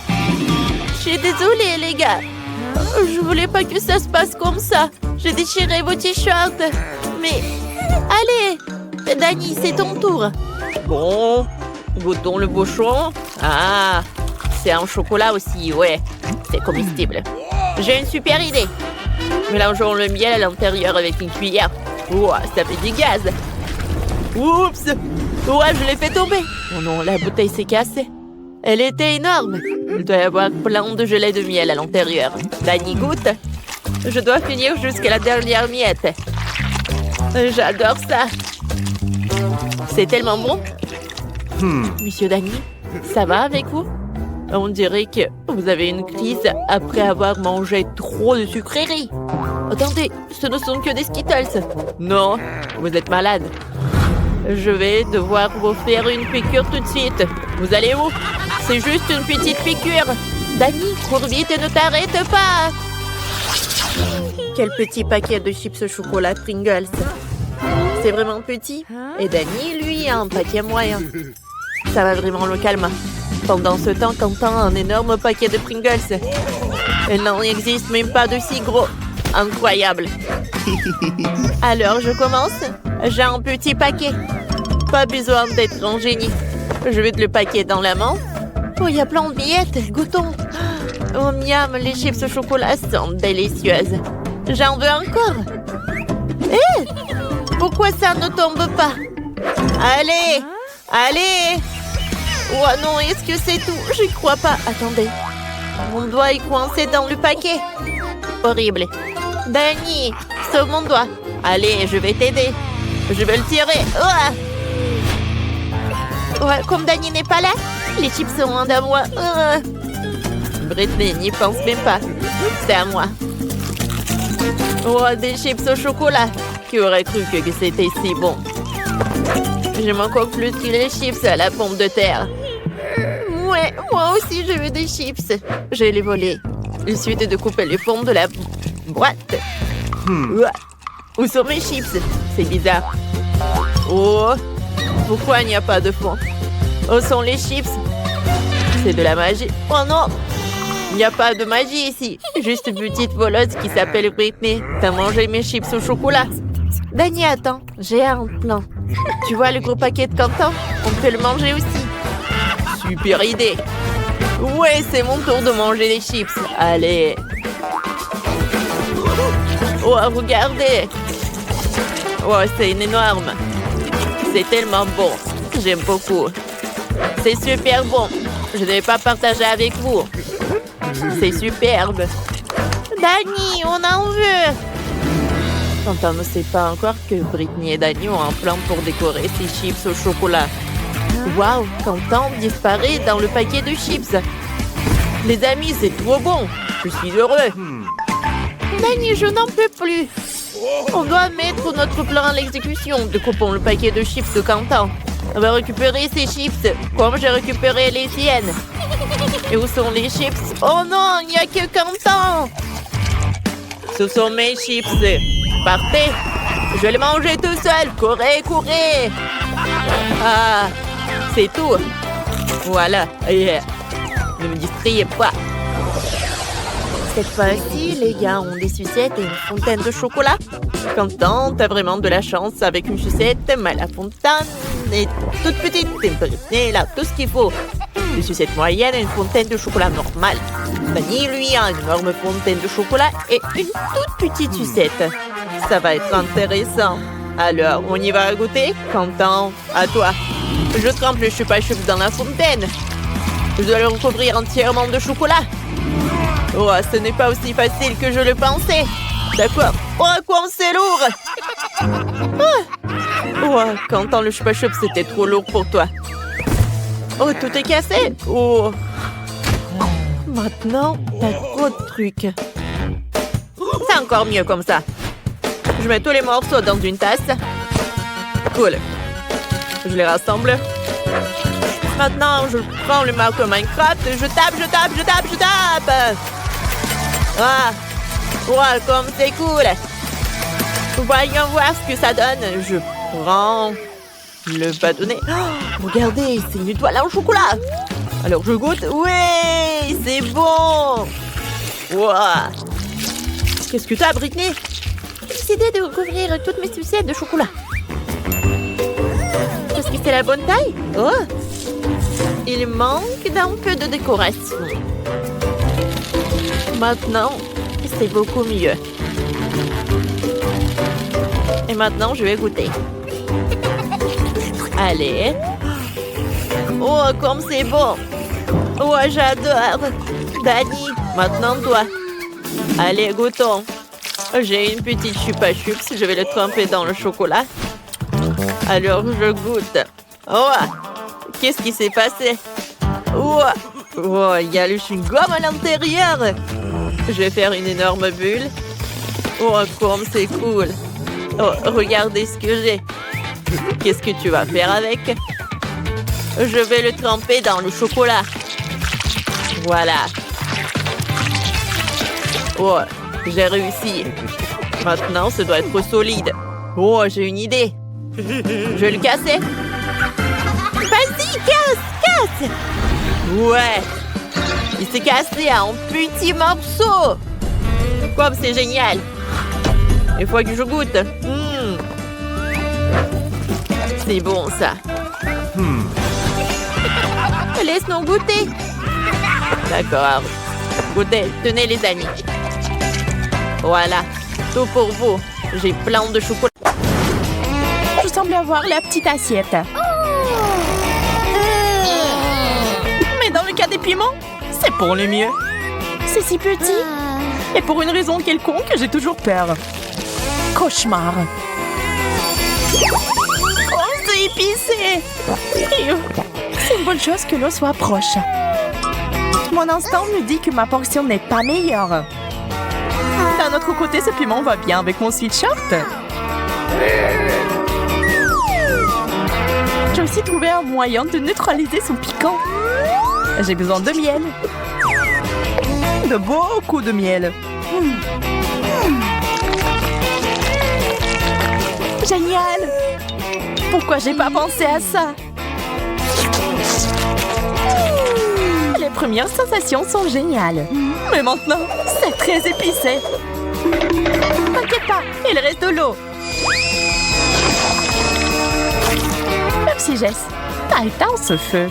Je suis désolée, les gars. Je voulais pas que ça se passe comme ça. J'ai déchiré vos t-shirts. Mais, allez, Dani, c'est ton tour. Bon, goûtons le bouchon. Ah, c'est un chocolat aussi, ouais. C'est comestible. J'ai une super idée. Mélangeons le miel à l'intérieur avec une cuillère. Ouah, ça fait du gaz. Oups! Ouah, je l'ai fait tomber. Oh non, la bouteille s'est cassée. Elle était énorme. Il doit y avoir plein de gelée de miel à l'intérieur. Dani goûte. Je dois finir jusqu'à la dernière miette. J'adore ça. C'est tellement bon. Monsieur Dani, ça va avec vous? On dirait que vous avez une crise après avoir mangé trop de sucreries. Attendez, ce ne sont que des Skittles. Non, vous êtes malade. Je vais devoir vous faire une piqûre tout de suite. Vous allez où? C'est juste une petite piqûre. Dani, cours vite et ne t'arrête pas. Quel petit paquet de chips au chocolat Pringles. C'est vraiment petit. Et Dani, lui, a un paquet moyen. Ça va vraiment le calmer. Pendant ce temps, Quentin a un énorme paquet de Pringles. Il n'en existe même pas de si gros. Incroyable. Alors, je commence. J'ai un petit paquet. Pas besoin d'être un génie. Je vais te le paquet dans la main. Oh, il y a plein de miettes. Goûtons. Oh, miam, les chips au chocolat sont délicieuses. J'en veux encore. Hé! Pourquoi ça ne tombe pas? Allez! Allez! Oh non, est-ce que c'est tout? J'y crois pas. Attendez. Mon doigt est coincé dans le paquet. Horrible. Dani, sauve mon doigt. Allez, je vais t'aider. Je vais le tirer. Ouais, comme Dani n'est pas là, les chips sont loin de moi. Britney n'y pense même pas. C'est à moi. Oh, des chips au chocolat. Qui aurait cru que c'était si bon? J'aime encore plus que les chips à la pomme de terre. Ouais, moi aussi je veux des chips. Je les volé. Il suffit de couper les fonds de la boîte. Où sont mes chips? C'est bizarre. Oh, pourquoi il n'y a pas de fond? Où sont les chips? C'est de la magie. Oh non! Il n'y a pas de magie ici. Juste une petite voleuse qui s'appelle Britney. T'as mangé mes chips au chocolat? Dani, attends. J'ai un plan. Tu vois le gros paquet de Quentin? On peut le manger aussi. Super idée. Ouais, c'est mon tour de manger les chips. Allez. Oh, regardez. Oh, c'est énorme. C'est tellement bon. J'aime beaucoup. C'est super bon. Je ne vais pas partager avec vous. C'est superbe. Dani, on en veut. Quentin ne sait pas encore que Britney et Dani ont un plan pour décorer ses chips au chocolat. Waouh, Quentin disparaît dans le paquet de chips. Les amis, c'est trop bon. Je suis heureux. Dani, je n'en peux plus. On doit mettre notre plan à l'exécution. Découpons le paquet de chips de Quentin. On va récupérer ces chips comme j'ai récupéré les siennes. Et où sont les chips? Oh non, il n'y a que Quentin. Ce sont mes chips. Partez. Je vais les manger tout seul. Courez, courez. Ah, c'est tout. Voilà. Yeah. Ne me distrayez pas. Cette fois-ci, les gars ont des sucettes et une fontaine de chocolat. Content, t'as vraiment de la chance avec une sucette, mais la fontaine est toute petite. Et là, tout ce qu'il faut. Une sucette moyenne et une fontaine de chocolat normale. Danny, lui, a une énorme fontaine de chocolat et une toute petite sucette. Ça va être intéressant. Alors, on y va goûter? Content, à toi. Je trempe le chupa-chups dans la fontaine. Je dois le recouvrir entièrement de chocolat. Oh, ce n'est pas aussi facile que je le pensais. D'accord. Oh, quoi, c'est lourd. Oh, Quentin, le chupa-chups, c'était trop lourd pour toi. Oh, tout est cassé. Oh. Maintenant, t'as trop de trucs. C'est encore mieux comme ça. Je mets tous les morceaux dans une tasse. Cool. Je les rassemble. Maintenant, je prends le marque Minecraft. Je tape. Ah, wow, comme c'est cool. Voyons voir ce que ça donne. Je prends le bâtonnet. Oh, regardez, c'est une étoile en chocolat. Alors je goûte. Oui, c'est bon. Wow. Qu'est-ce que t'as, Britney? J'ai décidé de recouvrir toutes mes sucettes de chocolat. Est-ce que c'est la bonne taille? Oh, il manque d'un peu de décoration. Maintenant, c'est beaucoup mieux. Et maintenant, je vais goûter. Allez. Oh, comme c'est bon. Oh, j'adore. Danny, maintenant toi. Allez, goûtons. J'ai une petite chupa-chups. Je vais le tremper dans le chocolat. Alors, je goûte. Oh, qu'est-ce qui s'est passé? Oh, oh, il y a le chewing-gum à l'intérieur. Je vais faire une énorme bulle. Oh, comme c'est cool. Oh, regardez ce que j'ai. Qu'est-ce que tu vas faire avec? Je vais le tremper dans le chocolat. Voilà. Oh, j'ai réussi. Maintenant, ça doit être solide. Oh, j'ai une idée. Je vais le casser. Vas-y, casse. Ouais. Il s'est cassé en petits morceaux. Comme c'est génial. Il faut que je goûte. C'est bon, ça. Laisse-nous goûter. D'accord. Goûtez. Tenez, les amis. Voilà. Tout pour vous. J'ai plein de chocolat. Je semble avoir la petite assiette. Mais dans le cas des piments, c'est pour le mieux. C'est si petit. Et pour une raison quelconque, j'ai toujours peur. Cauchemar. Oh, c'est épicé. C'est une bonne chose que l'eau soit proche. Mon instinct me dit que ma portion n'est pas meilleure. D'un autre côté, ce piment va bien avec mon sweatshirt. J'ai aussi trouvé un moyen de neutraliser son piquant. J'ai besoin de miel. De beaucoup de miel. Génial! Pourquoi j'ai pas pensé à ça? Les premières sensations sont géniales. Mais maintenant, c'est très épicé. T'inquiète pas, il reste de l'eau. Merci, Jess. T'as éteint ce feu.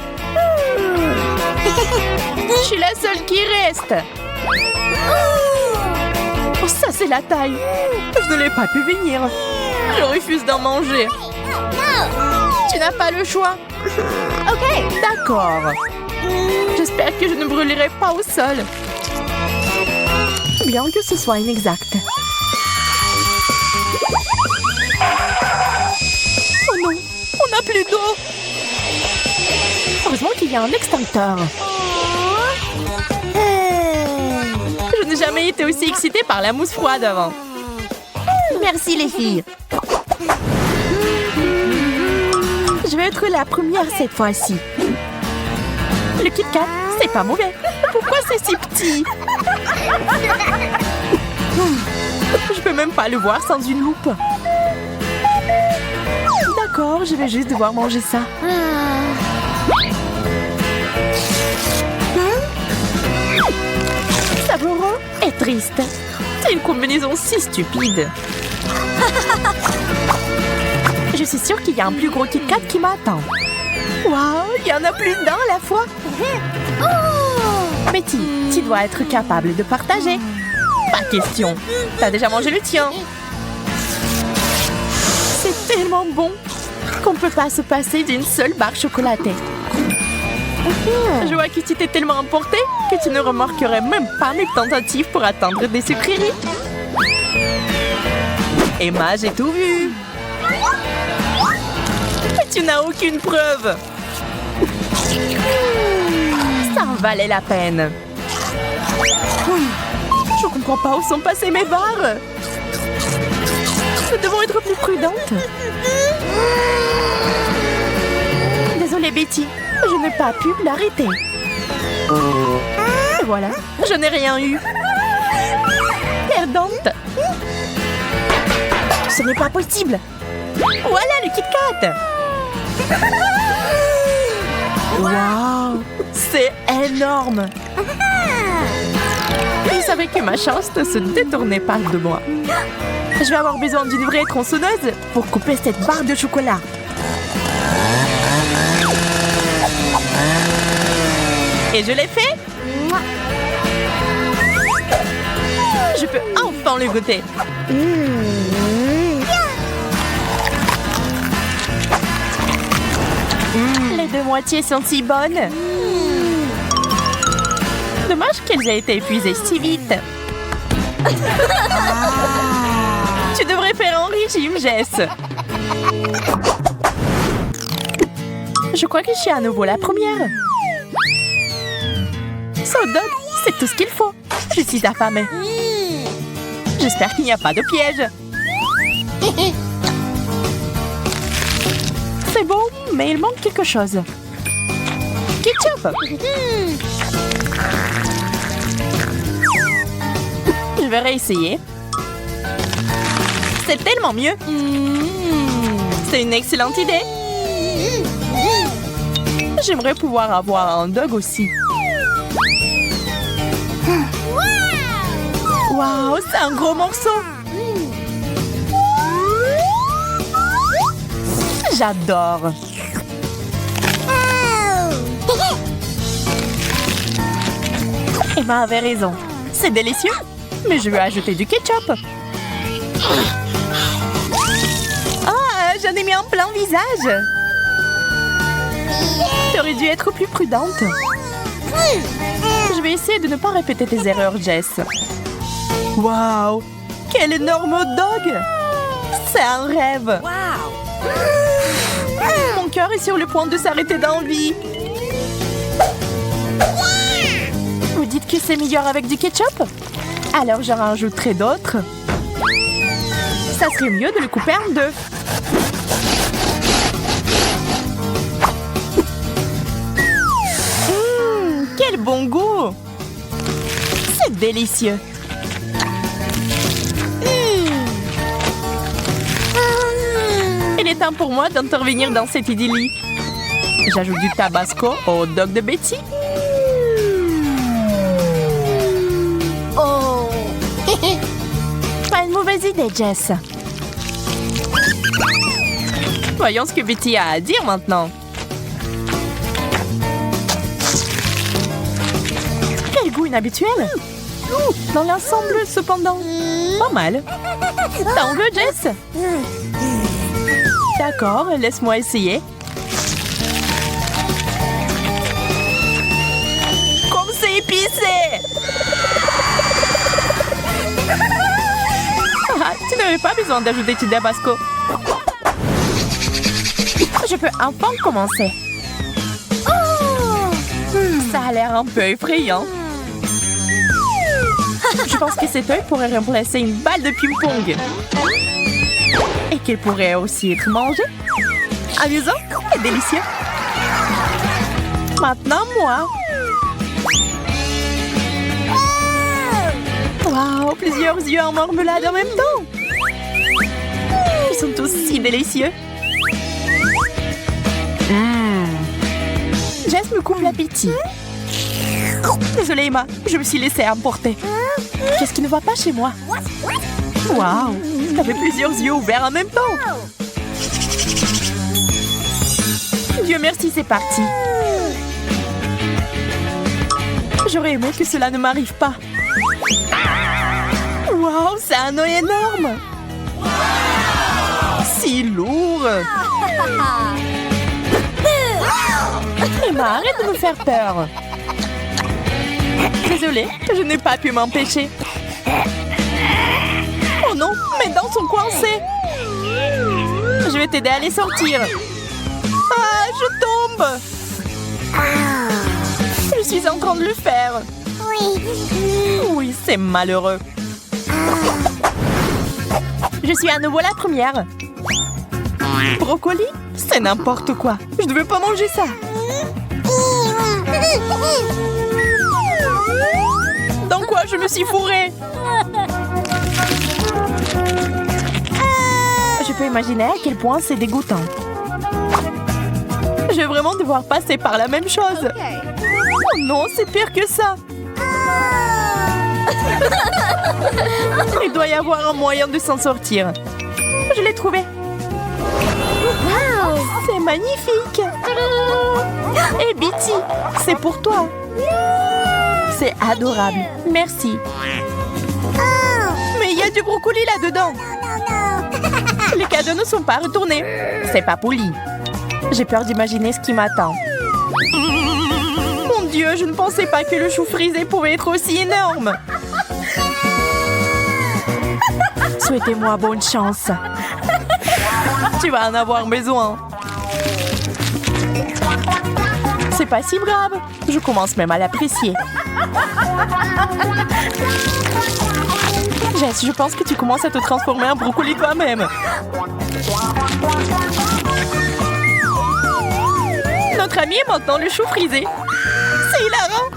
Je suis la seule qui reste. Oh, ça, c'est la taille. Je ne l'ai pas pu venir. Je refuse d'en manger. Tu n'as pas le choix. Ok, d'accord. J'espère que je ne brûlerai pas au sol. Bien que ce soit inexact. Oh non, on n'a plus d'eau. Heureusement qu'il y a un extincteur. Je n'ai jamais été aussi excitée par la mousse froide avant. Merci les filles. Je vais être la première cette fois-ci. Le Kit Kat, c'est pas mauvais. Pourquoi c'est si petit? Je peux même pas le voir sans une loupe. D'accord, je vais juste devoir manger ça. Savoureux et triste. C'est une combinaison si stupide. Je suis sûre qu'il y a un plus gros Kit Kat qui m'attend. Waouh, il y en a plus d'un à la fois. Betty, tu dois être capable de partager. Pas question. T'as déjà mangé le tien. C'est tellement bon qu'on ne peut pas se passer d'une seule barre chocolatée. Je vois que tu t'es tellement emporté que tu ne remarquerais même pas mes tentatives pour atteindre des sucreries. Emma, j'ai tout vu. Mais tu n'as aucune preuve. Ça en valait la peine. Je comprends pas où sont passées mes barres. Nous devons être plus prudentes. Désolée, Betty. Je n'ai pas pu l'arrêter. Et voilà, je n'ai rien eu. Perdante. Ce n'est pas possible. Voilà le Kit Kat. Waouh, c'est énorme. Je savais que ma chance ne se détournait pas de moi. Je vais avoir besoin d'une vraie tronçonneuse pour couper cette barre de chocolat. Et je l'ai fait. Je peux enfin le goûter. Les deux moitiés sont si bonnes. Dommage qu'elles aient été épuisées si vite. Tu devrais faire un régime, Jess. Je crois que je suis à nouveau la première. So Dog, c'est tout ce qu'il faut. Je suis affamée. J'espère qu'il n'y a pas de piège. C'est bon, mais il manque quelque chose. Ketchup. Je vais réessayer. C'est tellement mieux. C'est une excellente idée. J'aimerais pouvoir avoir un dog aussi. Waouh, c'est un gros morceau. J'adore. Emma avait raison. C'est délicieux. Mais je vais ajouter du ketchup. Ah, j'en ai mis en plein visage. Tu aurais dû être plus prudente. Je vais essayer de ne pas répéter tes erreurs, Jess. Waouh, quel énorme hot dog! C'est un rêve. Mon cœur est sur le point de s'arrêter d'envie. Vous dites que c'est meilleur avec du ketchup? Alors j'en rajouterai d'autres. Ça serait mieux de le couper en deux. Quel bon goût! C'est délicieux. Il est temps pour moi d'intervenir dans cette idyllie. J'ajoute du tabasco au dog de Betty. Oh! Pas une mauvaise idée, Jess. Voyons ce que Betty a à dire maintenant. Quel goût inhabituel! Dans l'ensemble, cependant, pas mal. T'en veux, Jess? D'accord, laisse-moi essayer. Comme c'est épicé! Ah, tu n'avais pas besoin d'ajouter du tabasco. Je peux enfin commencer. Ça a l'air un peu effrayant. Je pense que cet œil pourrait remplacer une balle de ping-pong. Et qu'il pourrait aussi être mangé. Amusant et délicieux. Maintenant, moi. Waouh, plusieurs yeux en marmelade en même temps. Ils sont tous si délicieux. Jess me coupe l'appétit. Désolée Emma, je me suis laissée emporter. Qu'est-ce qui ne va pas chez moi? Waouh, t'avais plusieurs yeux ouverts en même temps. Dieu merci, c'est parti. J'aurais aimé que cela ne m'arrive pas. Waouh, c'est un œil énorme. Si lourd. Emma, arrête de me faire peur. Désolée, je n'ai pas pu m'empêcher. Oh non, mes dents sont coincées. Je vais t'aider à les sortir. Ah, je tombe. Je suis en train de le faire. Oui, c'est malheureux. Je suis à nouveau la première. Brocoli? C'est n'importe quoi. Je ne veux pas manger ça. Dans quoi je me suis fourrée? Je peux imaginer à quel point c'est dégoûtant. Je vais vraiment devoir passer par la même chose. Oh non, c'est pire que ça. Il doit y avoir un moyen de s'en sortir. Je l'ai trouvé. C'est magnifique. Et Betty, c'est pour toi. C'est adorable. Merci. Mais il y a du brocoli là-dedans. Les cadeaux ne sont pas retournés. C'est pas poli. J'ai peur d'imaginer ce qui m'attend. Mon Dieu, je ne pensais pas que le chou frisé pouvait être aussi énorme. Souhaitez-moi bonne chance. Tu vas en avoir besoin. C'est pas si grave. Je commence même à l'apprécier. Jess, je pense que tu commences à te transformer en brocoli toi-même. Notre ami est maintenant le chou frisé. C'est hilarant.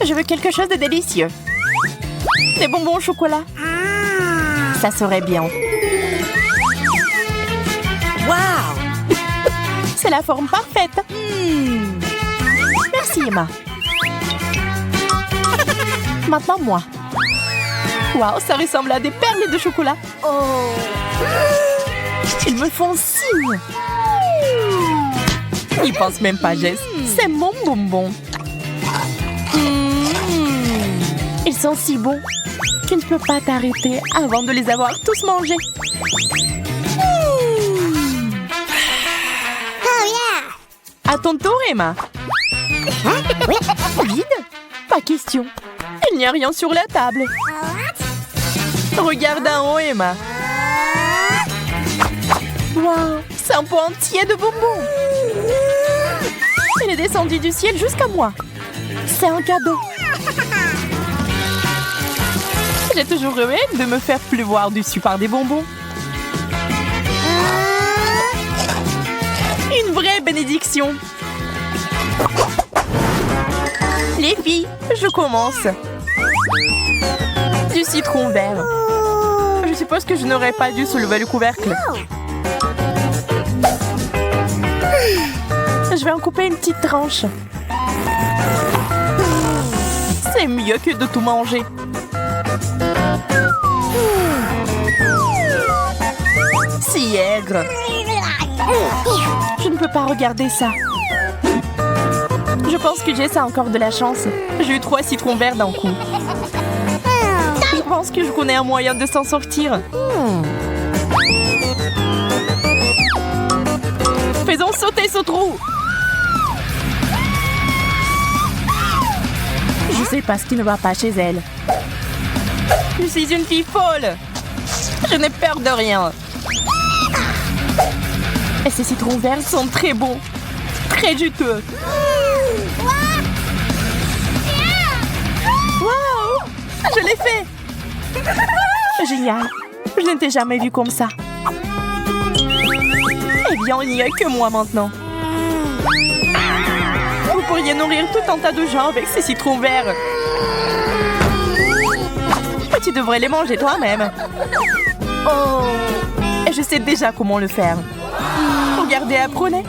Je veux quelque chose de délicieux. Des bonbons au chocolat. Ça serait bien. Waouh! C'est la forme parfaite. Merci Emma. Maintenant moi. Waouh, ça ressemble à des perles de chocolat. Oh! Ils me font signe. Ils pensent même pas, Jess. C'est mon bonbon. Ils sont si bons. Tu ne peux pas t'arrêter avant de les avoir tous mangés. À ton tour, Emma. Vide? Pas question. Il n'y a rien sur la table. Regarde en haut, Emma. Waouh, c'est un pot entier de bonbons. Il est descendu du ciel jusqu'à moi. C'est un cadeau. J'ai toujours rêvé de me faire pleuvoir dessus par des bonbons. Une vraie bénédiction. Les filles, je commence. Du citron vert. Je suppose que je n'aurais pas dû soulever le couvercle. Je vais en couper une petite tranche. C'est mieux que de tout manger. Si aigre. Je ne peux pas regarder ça. Je pense que Jess a encore de la chance. J'ai eu 3 citrons verts d'un coup. Je pense que je connais un moyen de s'en sortir. Faisons sauter ce trou. Je sais pas ce qui ne va pas chez elle. Je suis une fille folle. Je n'ai peur de rien. Et ces citrons verts sont très bons. Très juteux. Waouh! Je l'ai fait! Génial. Je ne t'ai jamais vu comme ça. Eh bien, il n'y a que moi maintenant. Vous pourriez pourriez nourrir tout un tas de gens avec ces citrons verts. Tu devrais les manger toi-même. Oh! Et je sais déjà comment le faire. Regardez, apprenez.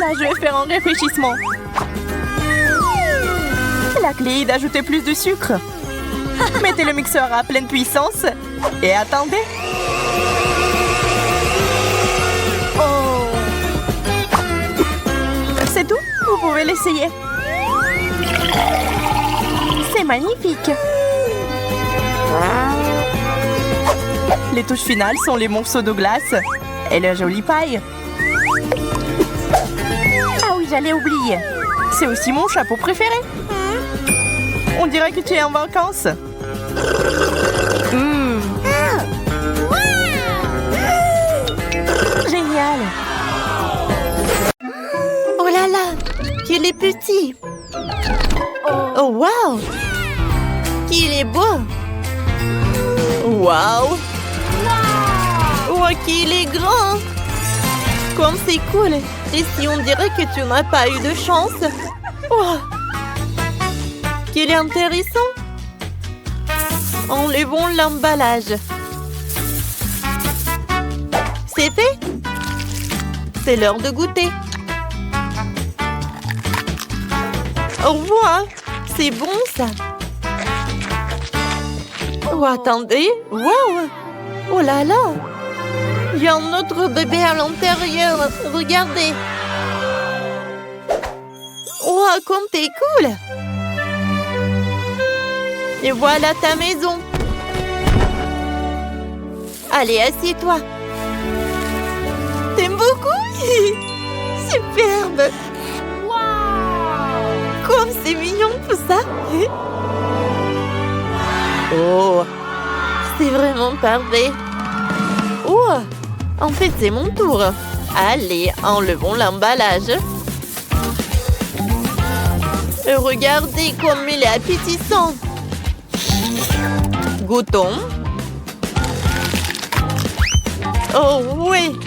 Là, je vais faire un réfléchissement. La clé est d'ajouter plus de sucre. Mettez le mixeur à pleine puissance et attendez. Oh! C'est tout? Vous pouvez l'essayer. C'est magnifique. Les touches finales sont les morceaux de glace et la jolie paille. Ah oui, j'allais oublier. C'est aussi mon chapeau préféré. On dirait que tu es en vacances. Génial. Oh là là, qu'il est petit. Oh wow, qu'il est beau. Wow. Oh, qu'il est grand. Comme c'est cool. Et si on dirait que tu n'as pas eu de chance. Oh. Qu'il est intéressant. Enlevons l'emballage. C'est fait. C'est l'heure de goûter. Oh, wow. C'est bon, ça. Oh, attendez. Wow. Oh là là. Il y a un autre bébé à l'intérieur. Regardez. Oh, comme t'es cool. Et voilà ta maison. Allez, assieds-toi. T'aimes beaucoup? Superbe. Comme c'est mignon tout ça. Oh, c'est vraiment parfait. Oh, en fait, c'est mon tour. Allez, enlevons l'emballage. Et regardez comme il est appétissant. Goûtons. Oh oui.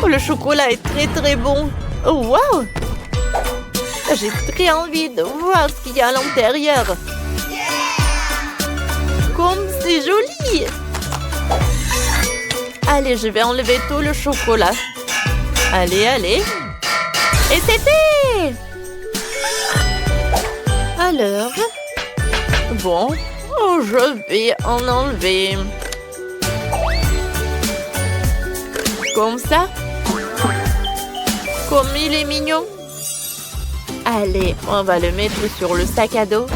Oh, le chocolat est très très bon. Oh wow. J'ai très envie de voir ce qu'il y a à l'intérieur. Comme c'est joli. Allez, je vais enlever tout le chocolat. Allez, allez. Et c'est fait. Alors. Bon. Oh, je vais en enlever. Comme ça. Comme il est mignon. Allez, on va le mettre sur le sac à dos.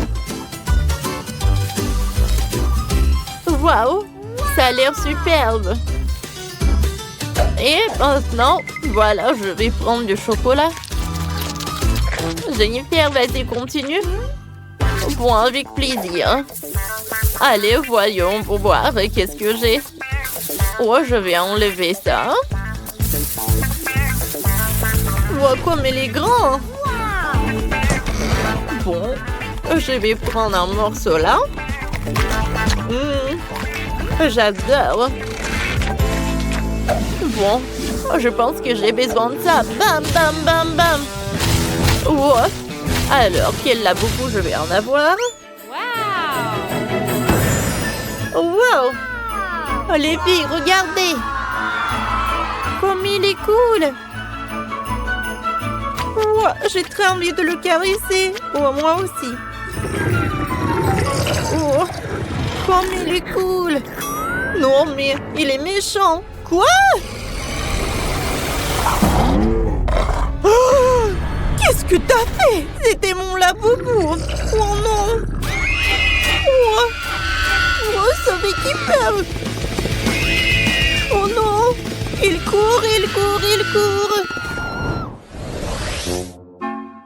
Waouh, ça a l'air superbe. Et maintenant, voilà, je vais prendre du chocolat. Jennifer, vas-y, continue. Bon, avec plaisir. Allez, voyons pour voir qu'est-ce que j'ai. Oh, je vais enlever ça. Wow, comme il est grand. Bon, je vais prendre un morceau là. J'adore. Bon, je pense que j'ai besoin de ça. Bam, bam, bam, bam. Oh. Alors, quel laboubou je vais en avoir? Wow. Oh, les filles, regardez. Comme il est cool. Oh, j'ai très envie de le caresser. Oh, moi aussi. Oh, comme il est cool. Non, mais il est méchant. Quoi? Oh, qu'est-ce que t'as fait? C'était mon laboubou. Oh non. Oh, oh, sauvez qui peur. Oh non. Il court, il court, il court.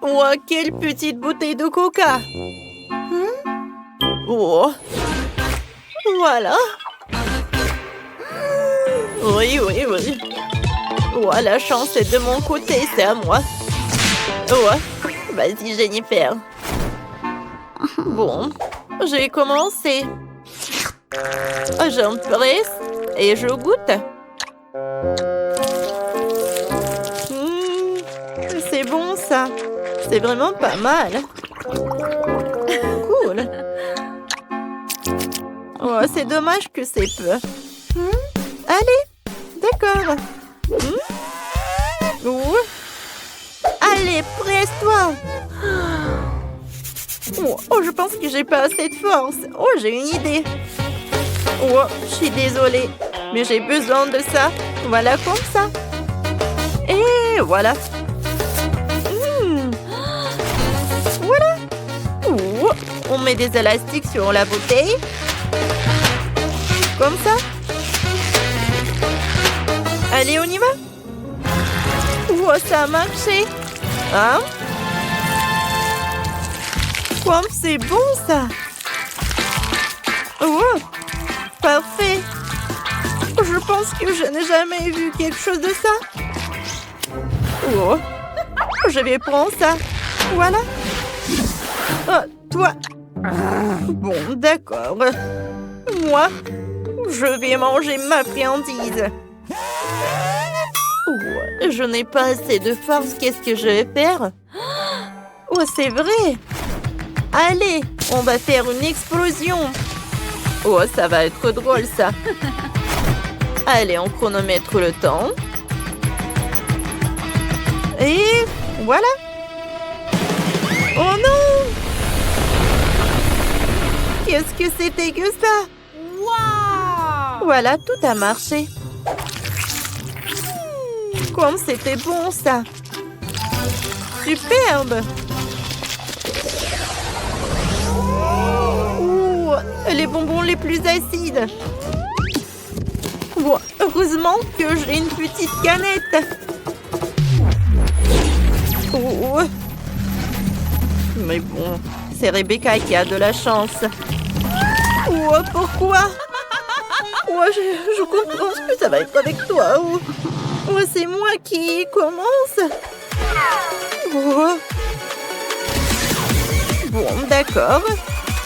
Oh, quelle petite bouteille de coca. Oh. Voilà. Oui, oui, oui. Oh, la chance est de mon côté, c'est à moi. Oh, vas-y, Jennifer. Bon, je vais commencer. J'empresse et je goûte. C'est bon, ça. C'est vraiment pas mal. Cool. Oh, c'est dommage que c'est peu. Allez, d'accord. Oh. Allez, presse-toi. Oh, je pense que j'ai pas assez de force. Oh, j'ai une idée. Oh, je suis désolée, mais j'ai besoin de ça. Voilà comme ça. Et voilà. Voilà. Oh, on met des élastiques sur la bouteille. Comme ça. Allez, on y va. Oh, ça a marché. Hein? Comme c'est bon, ça. Oh, parfait. Je pense que je n'ai jamais vu quelque chose de ça. Oh, je vais prendre ça. Voilà. Oh, toi. Bon, d'accord. Moi, je vais manger ma friandise. Oh, je n'ai pas assez de force. Qu'est-ce que je vais faire? Oh, c'est vrai. Allez, on va faire une explosion. Oh, ça va être drôle, ça. Allez, on chronomètre le temps. Et voilà. Oh non! Qu'est-ce que c'était que ça? Wow! Voilà, tout a marché. Comme c'était bon, ça. Superbe. Ouh, les bonbons les plus acides. Wow, heureusement que j'ai une petite canette. Oh. Mais bon, c'est Rebecca qui a de la chance. Oh, pourquoi? Oh, je comprends ce que ça va être avec toi. Oh, oh, c'est moi qui commence. Oh. Bon, d'accord.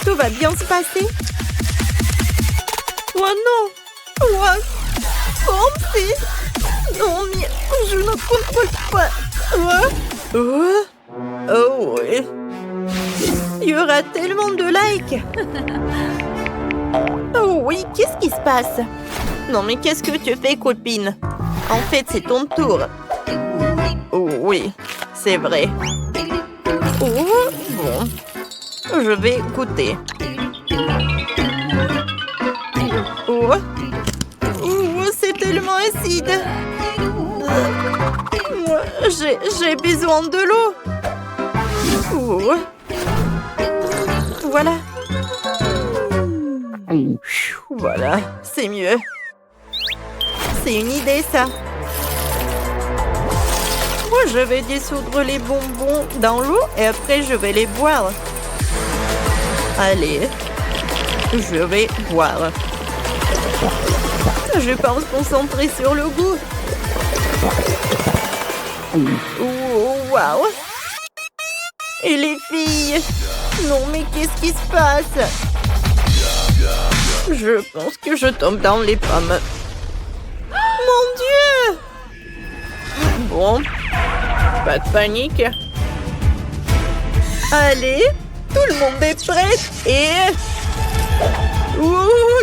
Tout va bien se passer. Oh non! Oh, comme c'est... Non, mais je ne contrôle pas. Oh, oh, oh oui. Il y aura tellement de likes. Oh oui, qu'est-ce qui se passe? Non, mais qu'est-ce que tu fais, copine? En fait, c'est ton tour. Oh oui, c'est vrai. Oh, bon. Je vais goûter. Oh, oh, c'est tellement acide. J'ai besoin de l'eau. Oh. Voilà. Voilà, c'est mieux. C'est une idée, ça. Moi, je vais dissoudre les bonbons dans l'eau et après, je vais les boire. Allez, je vais boire. Je pense concentrer sur le goût. Oh, waouh! Et les filles? Non, mais qu'est-ce qui se passe? Je pense que je tombe dans les pommes. Mon Dieu! Bon, pas de panique. Allez, tout le monde est prêt et...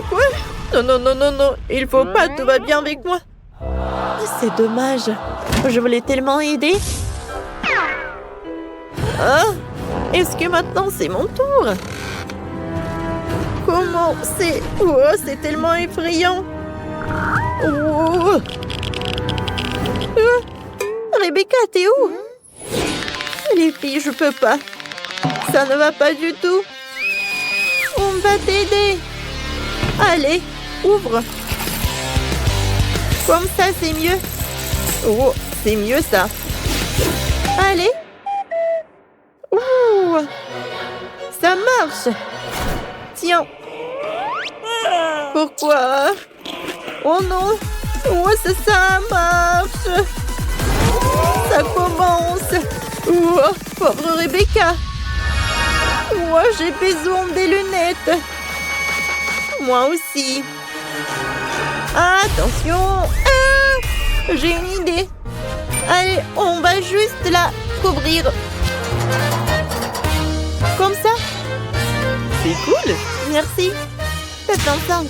Quoi? Non, non, non, non, non, il faut pas, tout va bien avec moi. C'est dommage, je voulais tellement aider. Ah, est-ce que maintenant c'est mon tour? Comment c'est... Oh, c'est tellement effrayant. Oh. Rebecca, t'es où? Les filles, je peux pas. Ça ne va pas du tout. On va t'aider. Allez, ouvre. Comme ça, c'est mieux. Oh, c'est mieux ça. Allez. Ouh, ça marche. Tiens. Pourquoi? Oh non. Oh, ça marche. Ça commence. Oh, pauvre Rebecca. Moi, j'ai besoin des lunettes. Moi aussi. Attention. Ah, j'ai une idée. Allez, on va juste la couvrir. Comme ça? C'est cool. Merci. C'est 25.